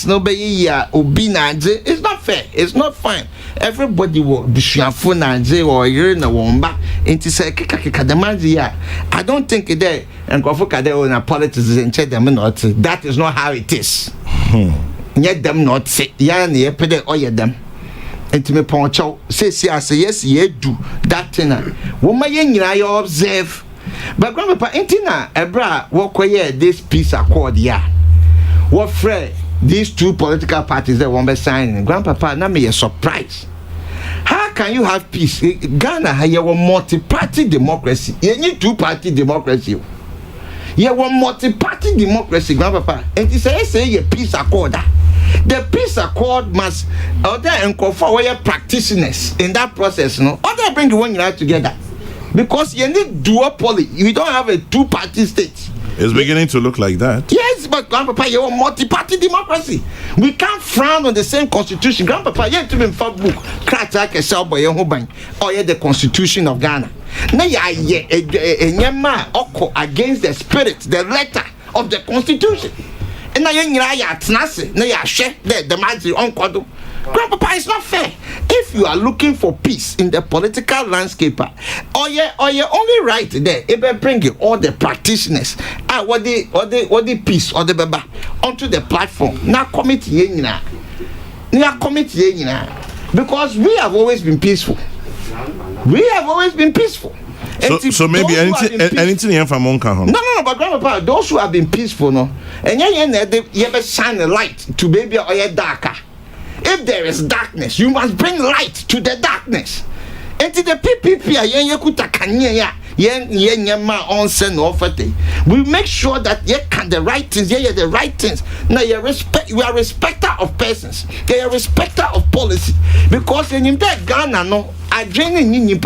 no be ya obi nanje. It's not fair. It's not fine. Everybody will be shameful nanje or you na womba into say kika the man ya. I don't think there and go for kada on politics and check them not. That is not how it is. Yet them not say ya na ye pede or them. Into me poncho say yes ye do that thing. Woman ye nyina you observe. But grandpapa intina ebra wokoye this peace accord ya. What friend these two political parties that won't be signing. Grandpapa na me a surprise. How can you have peace? Ghana have a multi-party democracy. You need two-party democracy. You have a multi-party democracy, grandpapa. And you say a peace accord. The peace accord must other and for practitioners in that process. No, other bring the one united together because you need duopoly. You don't have a two-party state. It's beginning to look like that. Yes, but grandpapa, you have a multi-party democracy. We can't frown on the same constitution. Grandpapa, you have to be in book. Kratak a cell boy or the constitution of Ghana. Now you are against the spirit, the letter of the constitution. And now you share the magic on Grandpapa, it's not fair. If you are looking for peace in the political landscape, or you only right there, if bring you all the practitioners, what the peace or the baba onto the platform. Now committee because we have always been peaceful. We have always been peaceful. So maybe anything here from Monka. No, but grandpapa, those who have been peaceful, no, and you ever shine a light to baby or darker. If there is darkness, you must bring light to the darkness. And to the we make sure that you can the right things, the right things. Now you are respecter of persons, you are respecter of policy. Because in that Ghana, no, I drain in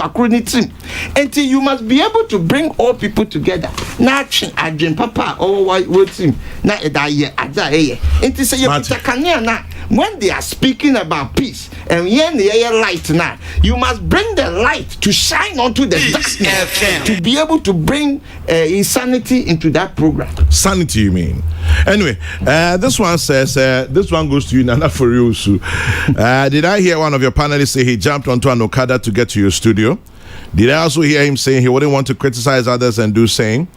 until you must be able to bring all people together. Now I drain papa or what team. Now it is a when they are speaking about peace and light now, you must bring the light to shine onto the darkness to be able to bring insanity into that program. Sanity, you mean? Anyway, this one says, this one goes to you, Nana Furiusu. Did I hear one of your panelists say he jumped onto an Okada to get to your studio? Did I also hear him saying he wouldn't want to criticize others and do saying?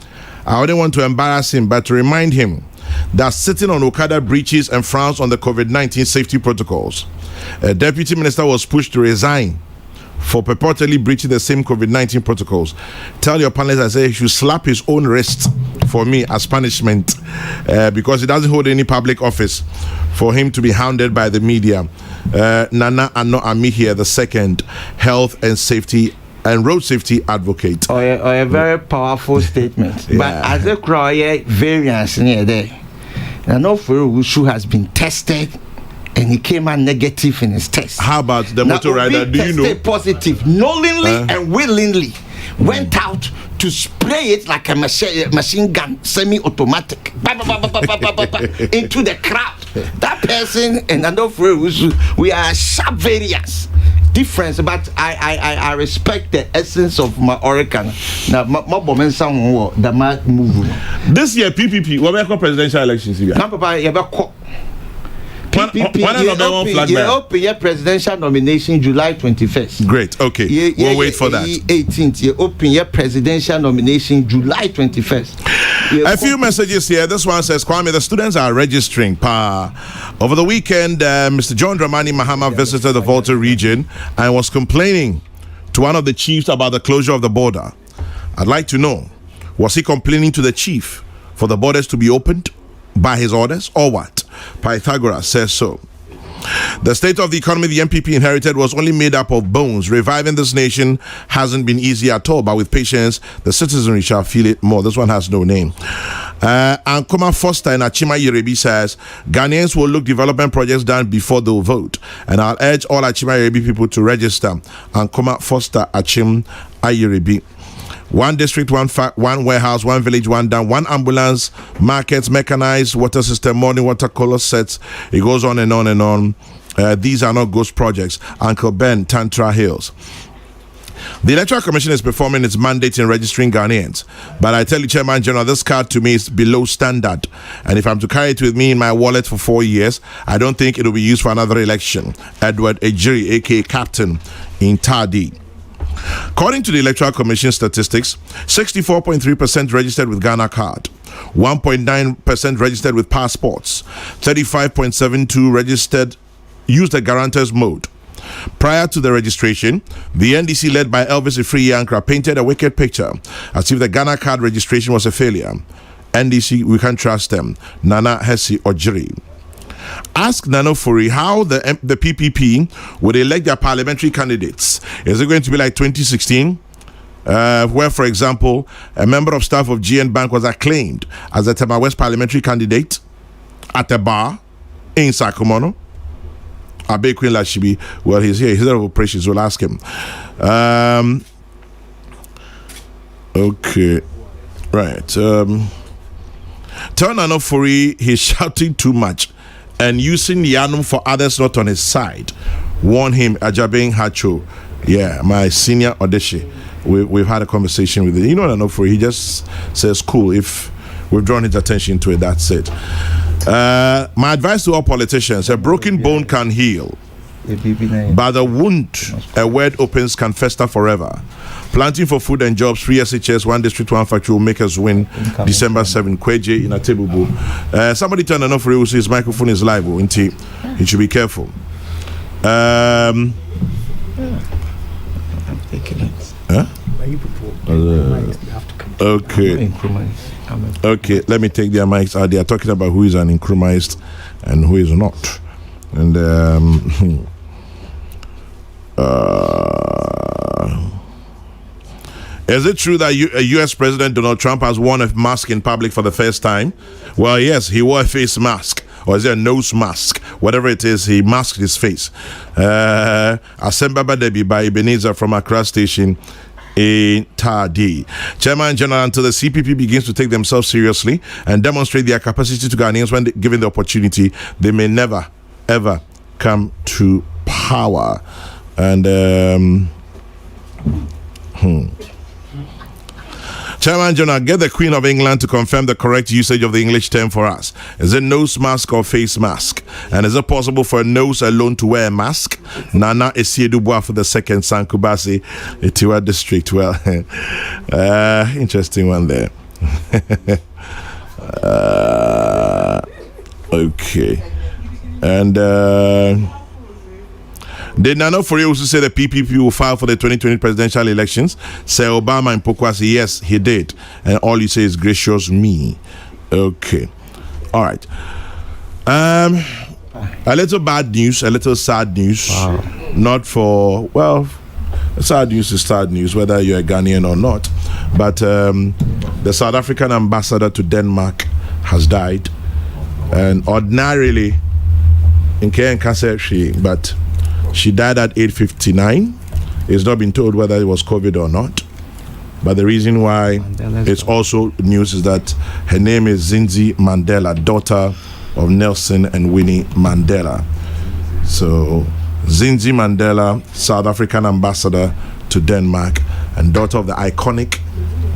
I wouldn't want to embarrass him, but to remind him that sitting on Okada breaches and frowns on the COVID-19 safety protocols. A deputy minister was pushed to resign for purportedly breaching the same COVID-19 protocols. Tell your panelists I say he should slap his own wrist for me as punishment because he doesn't hold any public office for him to be hounded by the media. Nana Ano Ami here, the second health and safety and road safety advocate. Or a very powerful statement. Yeah. But as a cry variance near there, and Wushu has been tested and he came out negative in his test. How about the motor rider? Do you know? Positive, knowingly and willingly went out to spray it like a machine gun, semi-automatic, into the crowd. That person and we are sharp variance. Difference, but I respect the essence of my Oregon. Now, my woman someone that might move. This year, PPP, what we call presidential elections here? PPP, you open your presidential nomination July 21st. Great, okay. We'll wait for that. 18th, you open your presidential nomination July 21st. A few messages here. This one says, Kwame, the students are registering. Over the weekend, Mr. John Dramani Mahama visited the Volta region and was complaining to one of the chiefs about the closure of the border. I'd like to know, was he complaining to the chief for the borders to be opened by his orders or what? Pythagoras says so. The state of the economy the MPP inherited was only made up of bones. Reviving this nation hasn't been easy at all, but with patience, the citizenry shall feel it more. This one has no name. Ankoma Foster in Achima Yerebi says, Ghanaians will look development projects done before they'll vote. And I'll urge all Achima Yerebi people to register. Ankoma Foster Achim Ayerebi. One district, one warehouse, one village, one dam, one ambulance, markets, mechanized water system, morning water color sets. It goes on and on and on. These are not ghost projects. Uncle Ben, Tantra Hills. The Electoral Commission is performing its mandate in registering Ghanaians. But I tell you, Chairman General, this card to me is below standard. And if I'm to carry it with me in my wallet for 4 years, I don't think it will be used for another election. Edward Ejiri, aka Captain, in Tadi. According to the Electoral Commission statistics, 64.3% registered with Ghana card, 1.9% registered with passports, 35.72% used the guarantors mode. Prior to the registration, the NDC led by Elvis Ifri Yankra painted a wicked picture as if the Ghana card registration was a failure. NDC, we can't trust them. Nana Hesi Ojiri. Ask Nano Furi how the PPP would elect their parliamentary candidates. Is it going to be like 2016? Where, for example, a member of staff of GN Bank was acclaimed as the Tema West parliamentary candidate at a bar in Sacramento. Abe Queen Lashibi, well, he's here. He's head of operations. We'll ask him. Okay. Right. Tell Nano Furi he's shouting too much and using Yanum for others not on his side. Warn him, Ajabeng Hacho. Yeah, my senior Odeshi. We've had a conversation with him. You know what I know for he just says, cool, if we've drawn his attention to it, that's it. My advice to all politicians, a broken bone can heal, but the wound a word opens can fester forever. Planting for food and jobs, 3 SHS, 1 district, 1 factory will make us win December 7, Kweje in a table. Somebody turn enough for you, his microphone is live, he should be careful. Okay, let me take their mics out. They are talking about who is an incrementalist and who is not. And is it true that U.S. President Donald Trump has worn a mask in public for the first time? Well, yes, he wore a face mask. Or is it a nose mask? Whatever it is, he masked his face. Asembaba Debi by Ebenezer from Accra Station in Tadi. Chairman General, until the CPP begins to take themselves seriously and demonstrate their capacity to Ghanaians when given the opportunity, they may never, ever come to power. And Chairman General, get the Queen of England to confirm the correct usage of the English term for us. Is it nose mask or face mask? And is it possible for a nose alone to wear a mask? Nana Esiedubwa for the second Sankubasi Itiwa district. Well, interesting one there. Okay. And did Nano Furi also say the PPP will file for the 2020 presidential elections? Say Obama and Pokwasi, yes, he did. And all you say is gracious me. Okay. All right. A little bad news, a little sad news. Wow. Not for, well, sad news is sad news, whether you're a Ghanaian or not. But the South African ambassador to Denmark has died. And ordinarily, in Kenya, but she died at 8:59. It's not been told whether it was COVID or not. But the reason why it's also news is that her name is Zinzi Mandela, daughter of Nelson and Winnie Mandela. So Zinzi Mandela, South African ambassador to Denmark and daughter of the iconic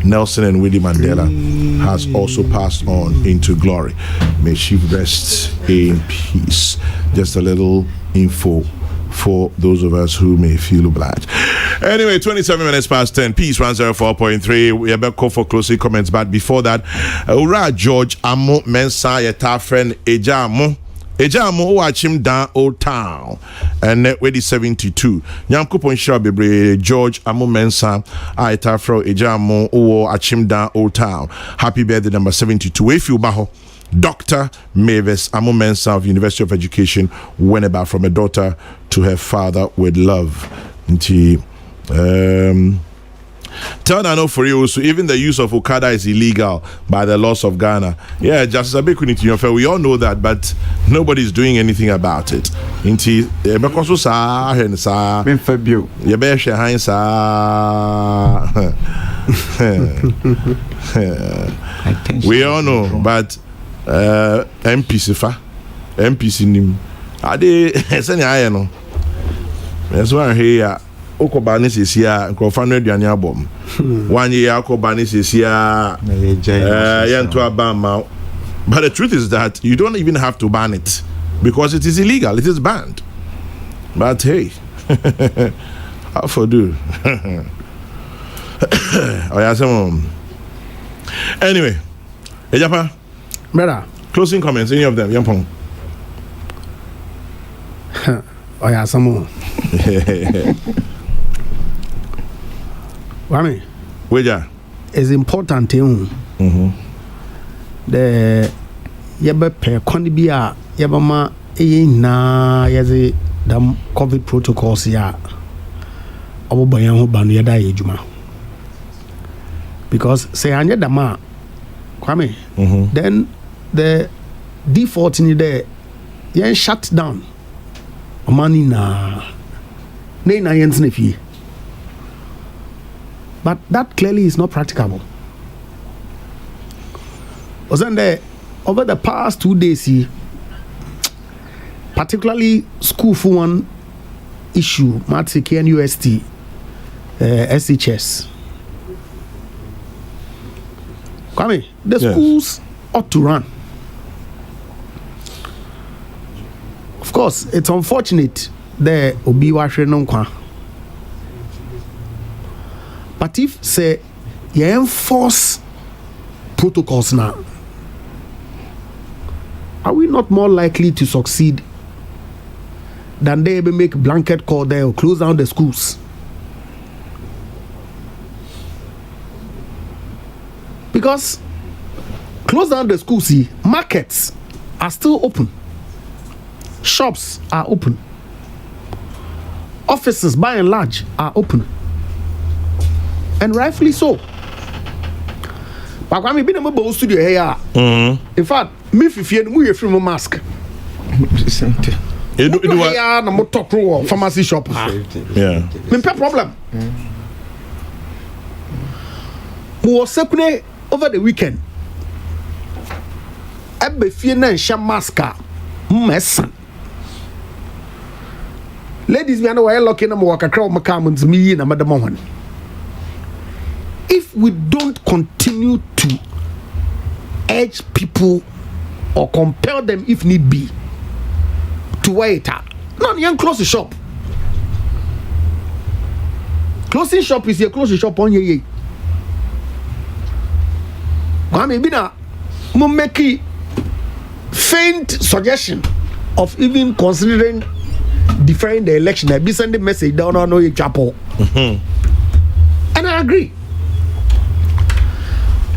Nelson and Winnie Mandela, has also passed on into glory. May she rest in peace. Just a little info for those of us who may feel obliged. Anyway, 27 minutes past 10, Peace 104.3. We are call for closing comments, but before that, Ura George Amo Mensa Yeta friend Ejamo watch him down Old Town and net with 72. Nyamkupon Shabibre George Amo Mensa Yeta friend Ejamo watch him down Old Town. Happy birthday number 72. If you baho Dr. Mavis Amo Mensa of University of Education went about from a daughter to her father with love. Tell Nano for you, so even the use of Okada is illegal by the laws of Ghana. Yeah, Justice Abekuniti, we all know that, but nobody's doing anything about it. We all know, but MPC nim. Ade senya aye no. That's why here Okobani says here, Crofano Dianyabom. 1 year, Okobani says here, Yantuabama. But the truth is that you don't even have to ban it because it is illegal, it is banned. But hey, how for do? Oh, yeah, some. Anyway, Ejapa, brother. Closing comments, any of them, Yampong. Oh, yeah, some more. Wami, Weja is important to the yaba per condibia yabama na yazi dam COVID protocols ya obobayan ho banu yada ejuma because say anya dama Kwame then the default in there yen shut down omani na yen snefi. But that clearly is not practicable. Over the past 2 days, particularly school for one issue, Matsiki and UST, SHS. Kwame, the schools ought to run. Of course, it's unfortunate that Obi Washe Nonkwa. But if say you enforce protocols now, are we not more likely to succeed than they ever make blanket call there or close down the schools? Because close down the schools, see, markets are still open, shops are open, offices by and large are open. And rightfully so. But when we been in my studio here, in fact, me if you move from a mask. You do na top row pharmacy shop. Yeah. Me problem. Who was sepne over the weekend. Ebe fie na nsha mask mess. Ladies me na why lucky na mo wakakra o makam nzimi na madam one. If we don't continue to urge people or compel them if need be to wear it out, no, you close the shop. Closing shop is your closing shop on your ye. Maybe now, make a faint suggestion of even considering deferring the election. I be sending message down on your chapel, and I agree.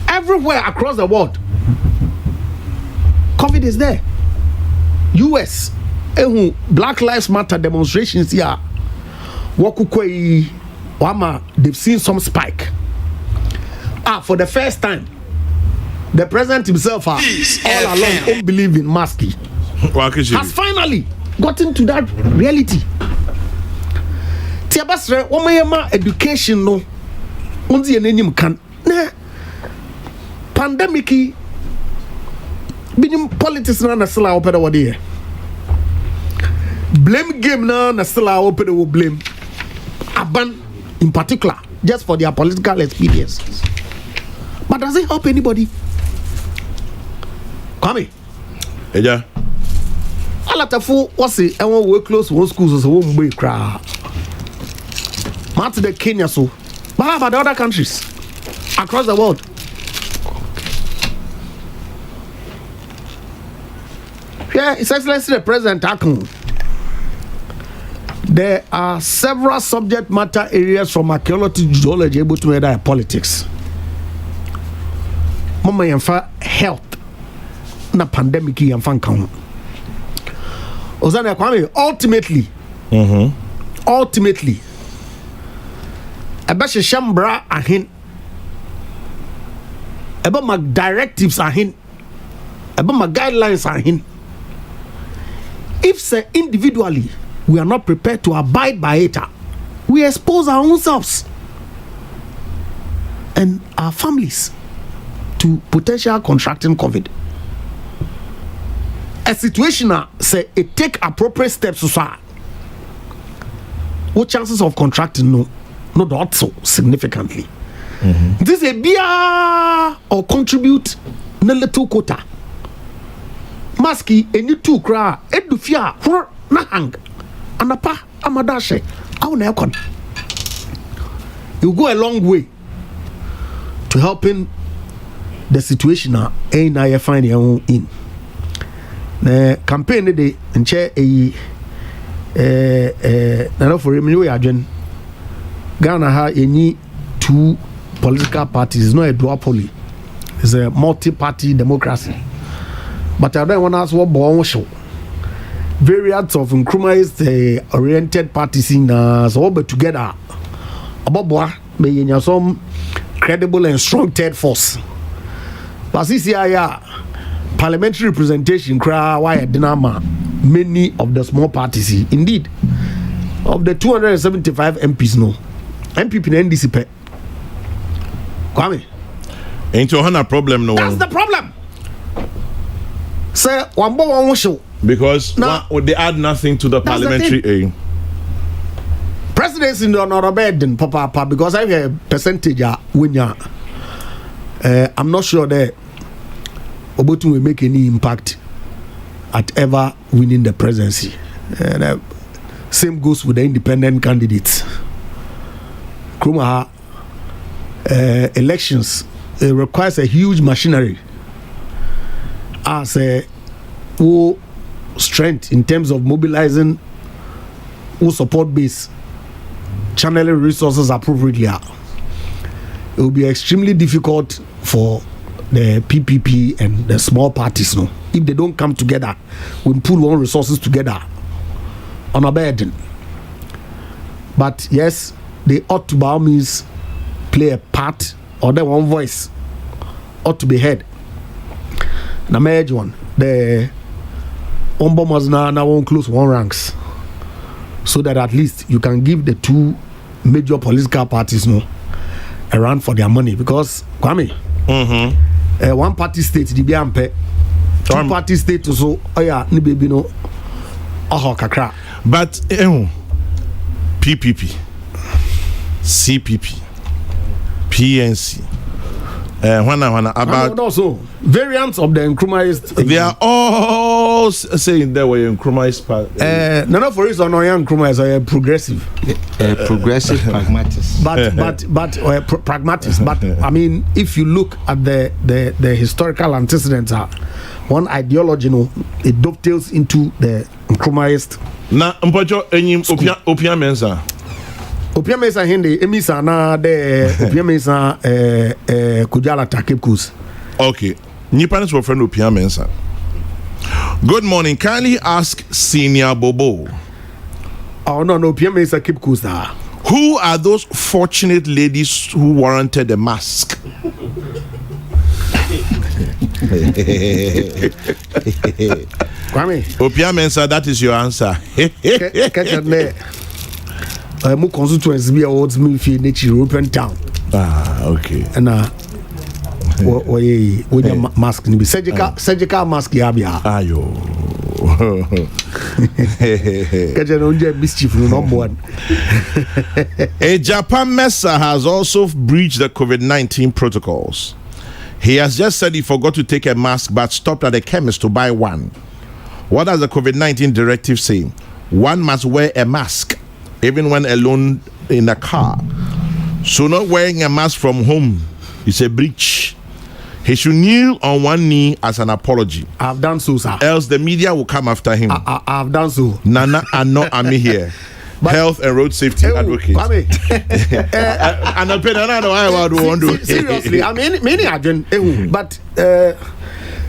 Everywhere across the world, COVID is there. US, Black Lives Matter demonstrations here. Wakukwei, Wama, they've seen some spike. For the first time, the president himself, all along, don't believe in masking, has finally gotten to that reality. Tiabasre, Wamayama education no, unzi enenim can. Pandemic binim politics na still open the word blame game na still open the blame Aban in particular just for their political experiences. But does it help anybody? Come yeah. Alatafu wasi and we close one schools so won't be cry. Mat the Kenya so but how about the other countries across the world? Yeah, it's Excellency the President Akun. There are several subject matter areas from archaeology to zoology able to enter politics. Mama yamfa health na pandemic yamfa nkan. Ozana Kwame ultimately abashe shambra ahin eba my directives ahin eba my guidelines ahin. If say individually we are not prepared to abide by it, we expose our own selves and our families to potential contracting COVID. A situation say it take appropriate steps to start. what chances of contracting no not so significantly. This a beer or contribute na little quota. Maski any two cry edufia na hang anapa amadashe au na yakon. You go a long way to helping the situation na you find your own in. The campaign de nche na for me we adwen Ghana ha any two political parties, not a duopoly. It's a multi-party democracy. But I don't want to ask what born show. Variants of Nkrumahist oriented parties in so but together. Abobwa may some credible and strong third force. But this year, parliamentary representation cry why dynama many of the small parties. Indeed, of the 275 MPs, no MPP and NDC. Kwame, ain't you a problem? No, that's the problem. Sir, one show because now they add nothing to the parliamentary aim. Presidency no not a bed papa because I have a percentage when I'm not sure that Obotu will make any impact at ever winning the presidency. Same goes with the independent candidates. Nkrumah elections requires a huge machinery as a strength in terms of mobilizing support base, channeling resources appropriately. It will be extremely difficult for the PPP and the small parties if they don't come together, we pull one resources together on a burden. But yes, they ought to by all means play a part, or the one voice ought to be heard. The major one, the bombers now won't close one ranks, so that at least you can give the two major political parties a run for their money. Because Kwame, one party state the BMP, two party state so ni baby no kakra. But PPP, CPP, PNC. About also variants of the Nkrumahist. They are all saying they were Nkrumahist part. No, for reason no Nkrumahist are progressive. Progressive pragmatist. But pragmatist. But I mean, if you look at the historical antecedents, one ideology, it dovetails into the Nkrumahist. Na mpacho enyim opia mensa. Opia Mesa Hindi, Emisa na de Opia Mesa Kujala Takipkus. Okay. Nipanis were friend Opia Mesa. Good morning. Kindly ask Senior Bobo. Oh no, Opia Mesa Kipkus. Who are those fortunate ladies who warranted a mask? Kwame. Opia Mesa, that is your answer. More constituency be awards me for nature European town. Okay. And with your mask ni be surgical mask yabia. Ayo. Kaje no nje mischief no number one. A Japan Mesa has also breached the COVID-19 protocols. He has just said he forgot to take a mask but stopped at a chemist to buy one. What does the COVID-19 directive say? One must wear a mask even when alone in a car. So not wearing a mask from home is a breach. He should kneel on one knee as an apology. I've done so, sir. Else the media will come after him. I've done so. Nana and not Ami here. Health and road safety advocate. And I don't know why I would want to. Seriously, I mean, many are doing, but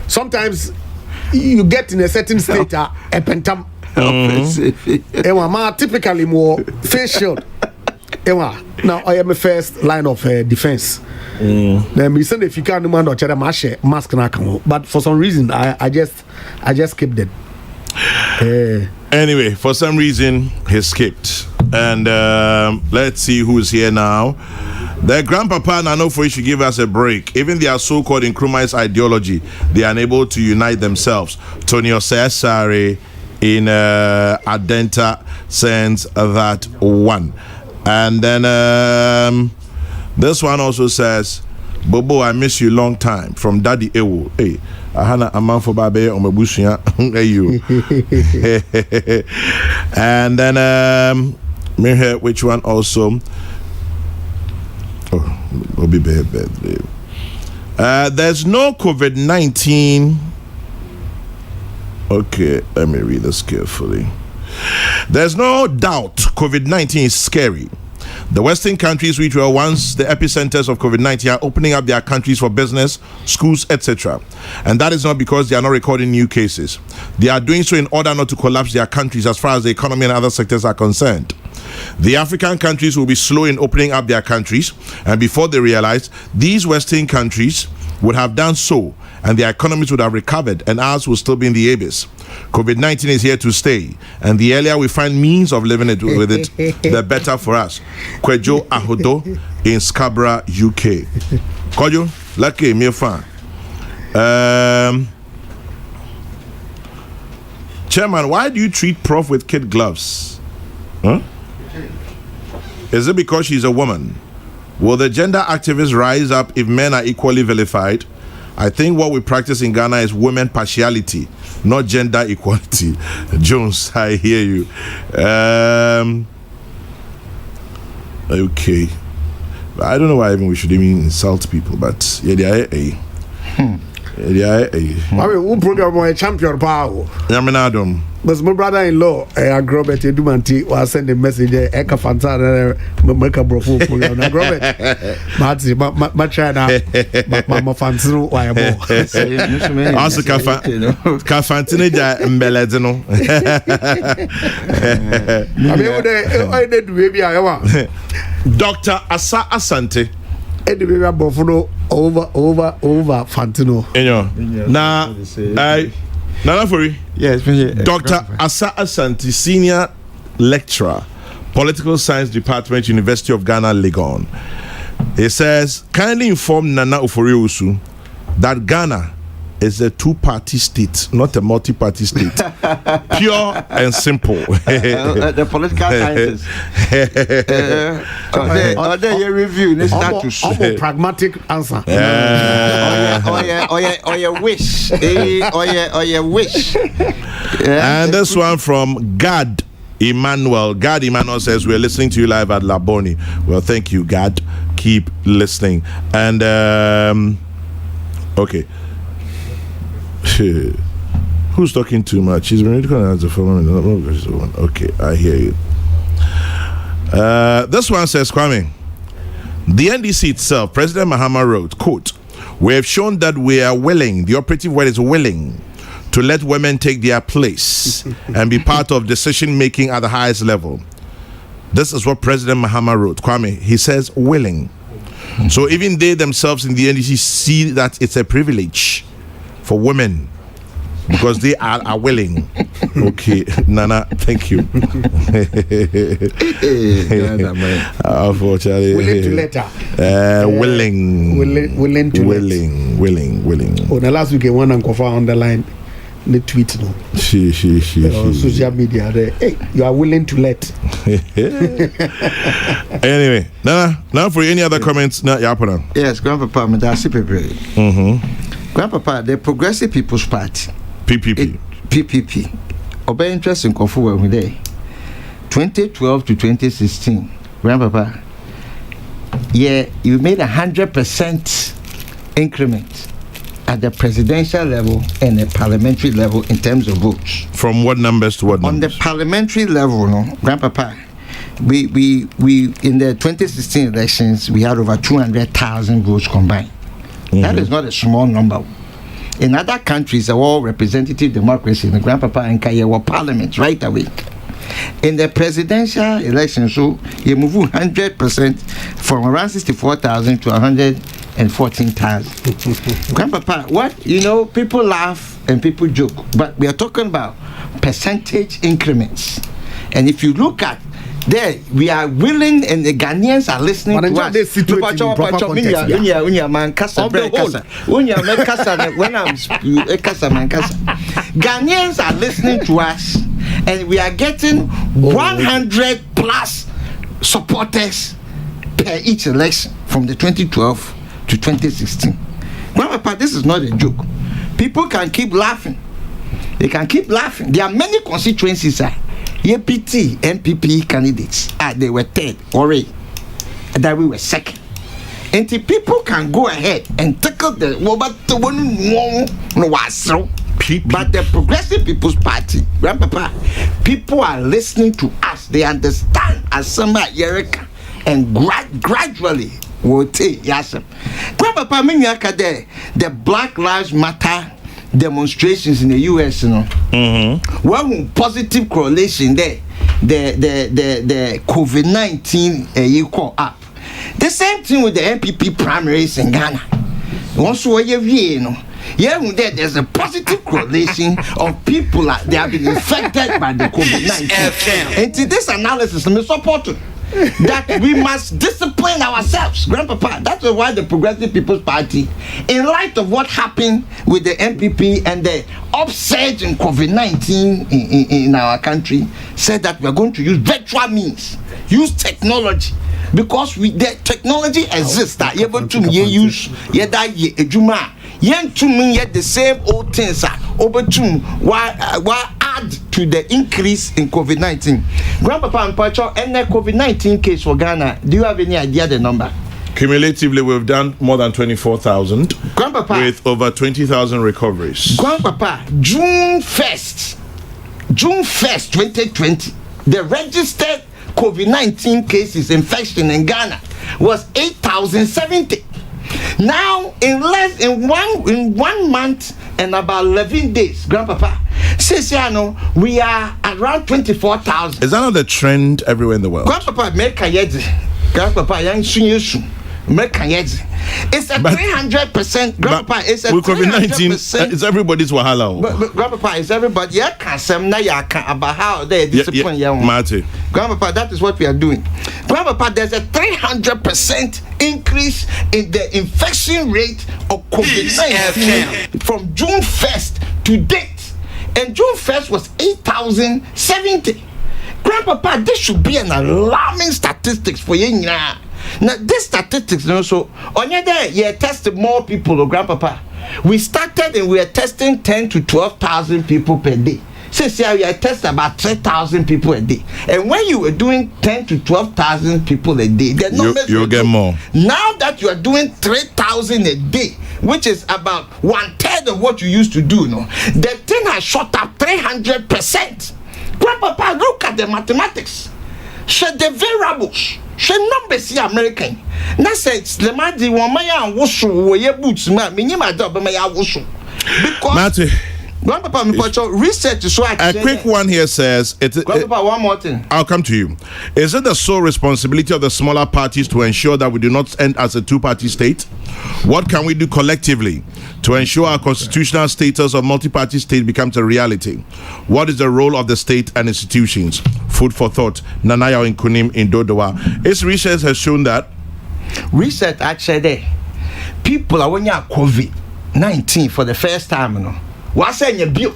sometimes you get in a certain state, a pentam. Typically more facial. Now I am a first line of defense. Then we send if you can't demand or mask but for some reason I just skipped it. Anyway, for some reason he skipped. And let's see who's here now. The grandpapa and Anofo should give us a break. Even their so-called Nkrumahist ideology, they are unable to unite themselves. Tony Osesare, in Adenta sends that one. And then this one also says, Bobo, I miss you long time from Daddy Ewo. Hey, Ahana Aman for Babe on Mabushia. Hey, you. And then, me hear which one also. Oh, will be bad. There's no COVID-19. Okay, let me read this carefully. There's no doubt COVID-19 is scary. The Western countries, which were once the epicenters of COVID-19, are opening up their countries for business, schools, etc. And that is not because they are not recording new cases. They are doing so in order not to collapse their countries as far as the economy and other sectors are concerned. The African countries will be slow in opening up their countries, and before they realize, these Western countries would have done so, and their economies would have recovered, and ours will still be in the abyss. COVID-19 is here to stay, and the earlier we find means of living it with it, the better for us. Kwejo Ahodo in Scarborough, UK. Kojo, lucky, me fan. Chairman, why do you treat Prof with kid gloves? Huh? Is it because she's a woman? Will the gender activists rise up if men are equally vilified? I think what we practice in Ghana is women partiality, not gender equality. Jones, I hear you. Okay. I don't know why even we should even insult people, but yeah, they are I mean, who program a champion power? Yaminadum. But my brother-in-law, Agrobet Edumanti, was sending a message. Eka Fantana, make a brofo program. Agrobet, Matzi, my China, my Fantino, why I'm also Cafantina and Belladino. I did maybe I want Dr. Asa Asante. Anyway, Buffalo over Fantino. Now, Nana Furi. Yes, Dr. Asa Asante, senior lecturer, political science department, University of Ghana, Legon. He says, kindly inform Nana Ufori that Ghana is a two-party state, not a multi-party state. Pure and simple. The political scientists. Your review. This status. A pragmatic answer. Or your wish. Or your wish. And this one from Gad Emmanuel. Gad Emmanuel says, we're listening to you live at Laboni. Well, thank you, Gad. Keep listening. And, okay. Who's talking too much? He's been ready to answer for a minute. Okay, I hear you. This one says, Kwame, the NDC itself, President Mahama wrote, quote, we have shown that we are willing, the operative word is willing, to let women take their place and be part of decision making at the highest level. This is what President Mahama wrote. Kwame, he says willing. So even they themselves in the NDC see that it's a privilege for women because they are willing. Okay, Nana, thank you. Unfortunately, willing to let her. Willing to willing. Oh, the last week one uncle found on the line. The tweet no. She. Social media. Hey, you are willing to let. Anyway, now for any other comments, yes, Grandpapa, Madasi Pepe. Grandpapa, the Progressive People's Party. PPP. Obey interesting Kofu every day. 2012 to 2016. Grandpapa, yeah, you made 100% increment at the presidential level and the parliamentary level in terms of votes. From what numbers to what numbers? On the parliamentary level, no, Grandpapa, we in the 2016 elections we had over 200,000 votes combined. Mm-hmm. That is not a small number. In other countries, all representative democracy, the Grandpapa and Kaya were parliament right away. In the presidential election, so you move 100% from around 64,000 to 114,000. Grandpapa, what, people laugh and people joke, but we are talking about percentage increments. And if you look at there, we are willing, and the Ghanaians are listening to us. Ghanaians are listening to us and we are getting 100 plus supporters per each election from the 2012 to 2016. Grandpapa, this is not a joke. People can keep laughing. They can keep laughing. There are many constituencies. APT, MPP candidates. They were third already. And that we were second. And the people can go ahead and tackle the but the Progressive People's Party, Grandpapa, people are listening to us. They understand Asama Yerika and gradually will take Yasam. Grandpapa, the Black Lives Matter demonstrations in the US, you know, one positive correlation there, the COVID-19 equal up. The same thing with the MPP primaries in Ghana. Also, you know, there's a positive correlation of people that they have been infected by the COVID-19. And to this analysis, I'm supporting that we must discipline ourselves, Grandpapa. That's why the Progressive People's Party, in light of what happened with the MPP and the upsurge in COVID-19 in our country, said that we are going to use virtual means, use technology. Because the technology exists that able to use the same old things over to why add to the increase in COVID-19. Grandpapa and Pacho, and the COVID-19 case for Ghana, do you have any idea the number? Cumulatively, we've done more than 24,000 with over 20,000 recoveries. Grandpapa, June 1st, 2020, the registered COVID-19 cases infection in Ghana was 8,070. Now, in 1 month and about 11 days, Grandpapa, says we are around 24,000. Is that not the trend everywhere in the world? Grandpapa, Grandpapa, it's a 300%. Grandpapa, it's a 300%. It's everybody's wahala. But Grandpapa, it's everybody. About how they discipline Marty. Grandpapa, that is what we are doing. Grandpapa, there's a 300% increase in the infection rate of COVID-19 from June 1st to date. And June 1st was 8,070. Grandpapa, this should be an alarming statistics for you now. Now, this statistics, also, on your day, you tested more people, Grandpapa. We started and we are testing 10 to 12,000 people per day. Since we are testing about 3,000 people a day. And when you were doing 10 to 12,000 people a day, the numbers you'll get more. Now that you are doing 3,000 a day, which is about 1/3 of what you used to do, the thing has shot up 300%. Grandpapa, look at the mathematics. Should the variables, should numbers here American. Now says the man the one maya wushu ye boots man, minima job maya wushu. Because Grandpapa, research is so a quick one here says Grandpapa, one more thing. I'll come to you. Is it the sole responsibility of the smaller parties to ensure that we do not end as a two-party state? What can we do collectively to ensure our constitutional status of multi-party state becomes a reality? What is the role of the state and institutions? Food for thought. Nanaya Nkunim in Dodowa. Its research has shown that research actually people are when you have COVID-19 for the first time, what's in your bill?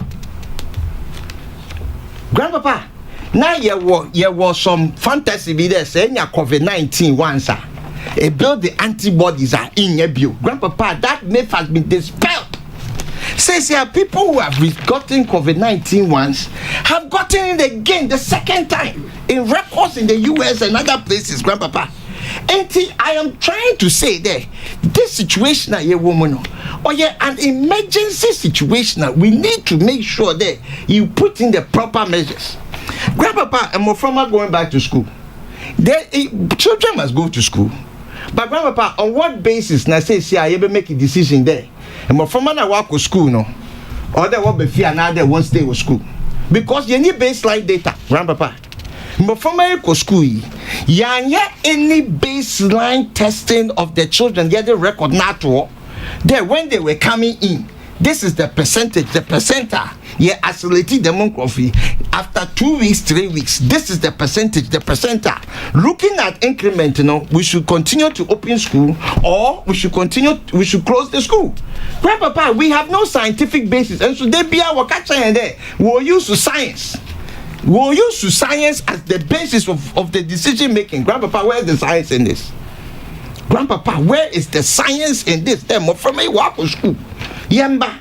Grandpapa, now there was some fantasy be there saying you COVID-19 once. A build the antibodies are in your bill. Grandpapa, that myth has been dispelled. Says here people who have gotten COVID-19 once have gotten it again the second time in records in the US and other places, Grandpapa. And I am trying to say that this situation that woman or an emergency situation that we need to make sure that you put in the proper measures. Grandpapa and Moframa going back to school. Children must go to school. But Grandpapa, on what basis na say I ever make a decision there? And Moframa na walk to school no, or they will be fear now they won't stay with school because you need baseline data, Grandpapa. Moframa go school, any baseline testing of the children, they the record natural. There when they were coming in, this is the percentage, the percentile. Isolated demography after 2 weeks, 3 weeks. This is the percentage, the percentile. Looking at increment, we should continue to open school or we should close the school. Grandpapa, we have no scientific basis, and so they be our catcher and there. We'll use science. We'll use science as the basis of the decision making. Grandpapa, where is the science in this? Grandpapa, where is the science in this? From me, walk to school. Yamba,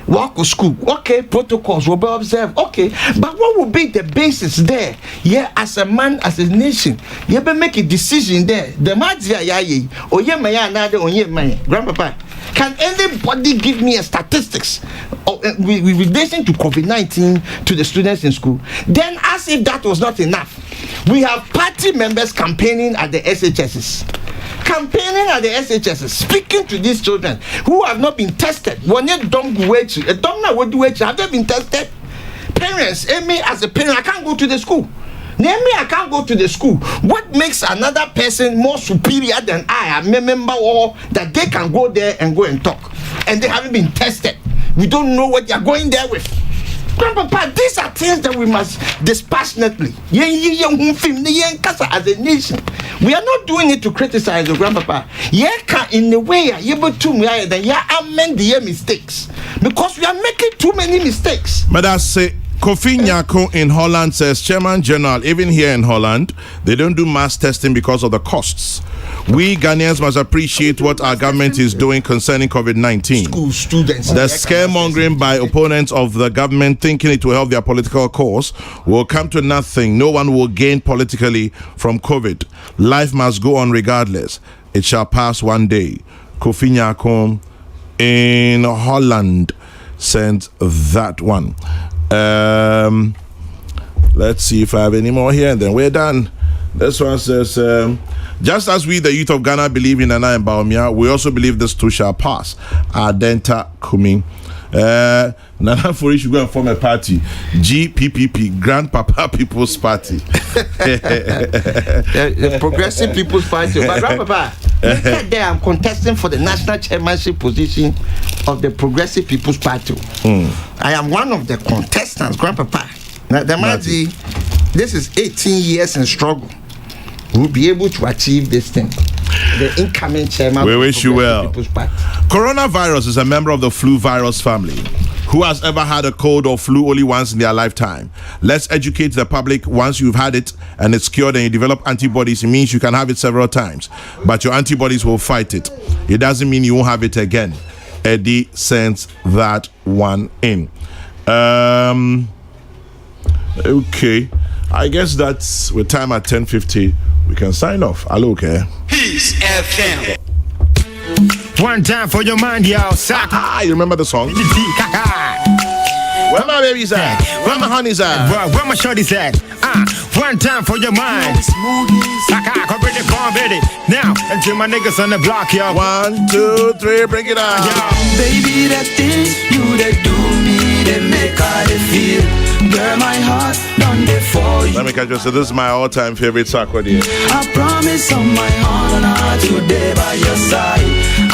walk to school. Okay, protocols will be observed. Okay, but what will be the basis there? Yeah, as a man, as a nation, you better make a decision there. The Madia Yayi, or Yemaya, another on Yemaya. Grandpapa, can anybody give me a statistics with relation to COVID-19 to the students in school? Then, as if that was not enough, we have party members campaigning at the SHSs. Campaigning at the SHSs, speaking to these children who have not been tested. Have they been tested? Parents, me as a parent, I can't go to the school. Name me, I can't go to the school. What makes another person more superior than I am a member, or that they can go there and go and talk, and they haven't been tested? We don't know what they are going there with. Grandpapa, these are things that we must dispassionately. As a nation, we are not doing it to criticize the Grandpapa. In the way able to amend the mistakes, because we are making too many mistakes. But I say, Kofi Nyako in Holland says, Chairman General, even here in Holland, they don't do mass testing because of the costs. We Ghanaians must appreciate what our government is doing concerning COVID-19. School students. The scaremongering by opponents of the government thinking it will help their political cause will come to nothing. No one will gain politically from COVID. Life must go on regardless. It shall pass one day. Kofi Nyako in Holland sent that one. Let's see if I have any more here, and then we're done. This one says, just as we, the youth of Ghana, believe in Nana and Baumia, we also believe this too shall pass. Adenta Kumi. Nana Furi should go and form a party. GPPP, Grandpapa People's Party. the Progressive People's Party. But Grandpapa, there I'm contesting for the national chairmanship position of the Progressive People's Party. I am one of the contestants, Grandpapa. Now, this is 18 years in struggle. We'll be able to achieve this thing. The incoming chairman. We wish you well. Coronavirus is a member of the flu virus family. Who has ever had a cold or flu only once in their lifetime? Let's educate the public. Once you've had it and it's cured and you develop antibodies, it means you can have it several times, but your antibodies will fight it. It doesn't mean you won't have it again. Eddie sends that one in. Okay, I guess that's with time at 10:50. We can sign off. Hello, okay? Peace FM. One time for your mind, y'all. You remember the song? Where my baby's at? Where my honey's at? Where my shorty's at? One time for your mind. Now, until my niggas on the block, y'all. 1, 2, 3, bring it on. Baby, that things you that do me, they make I feel. Girl, my heart done there for you. Let me catch you. So this is my all-time favorite song. I promise on my heart and heart today by your side.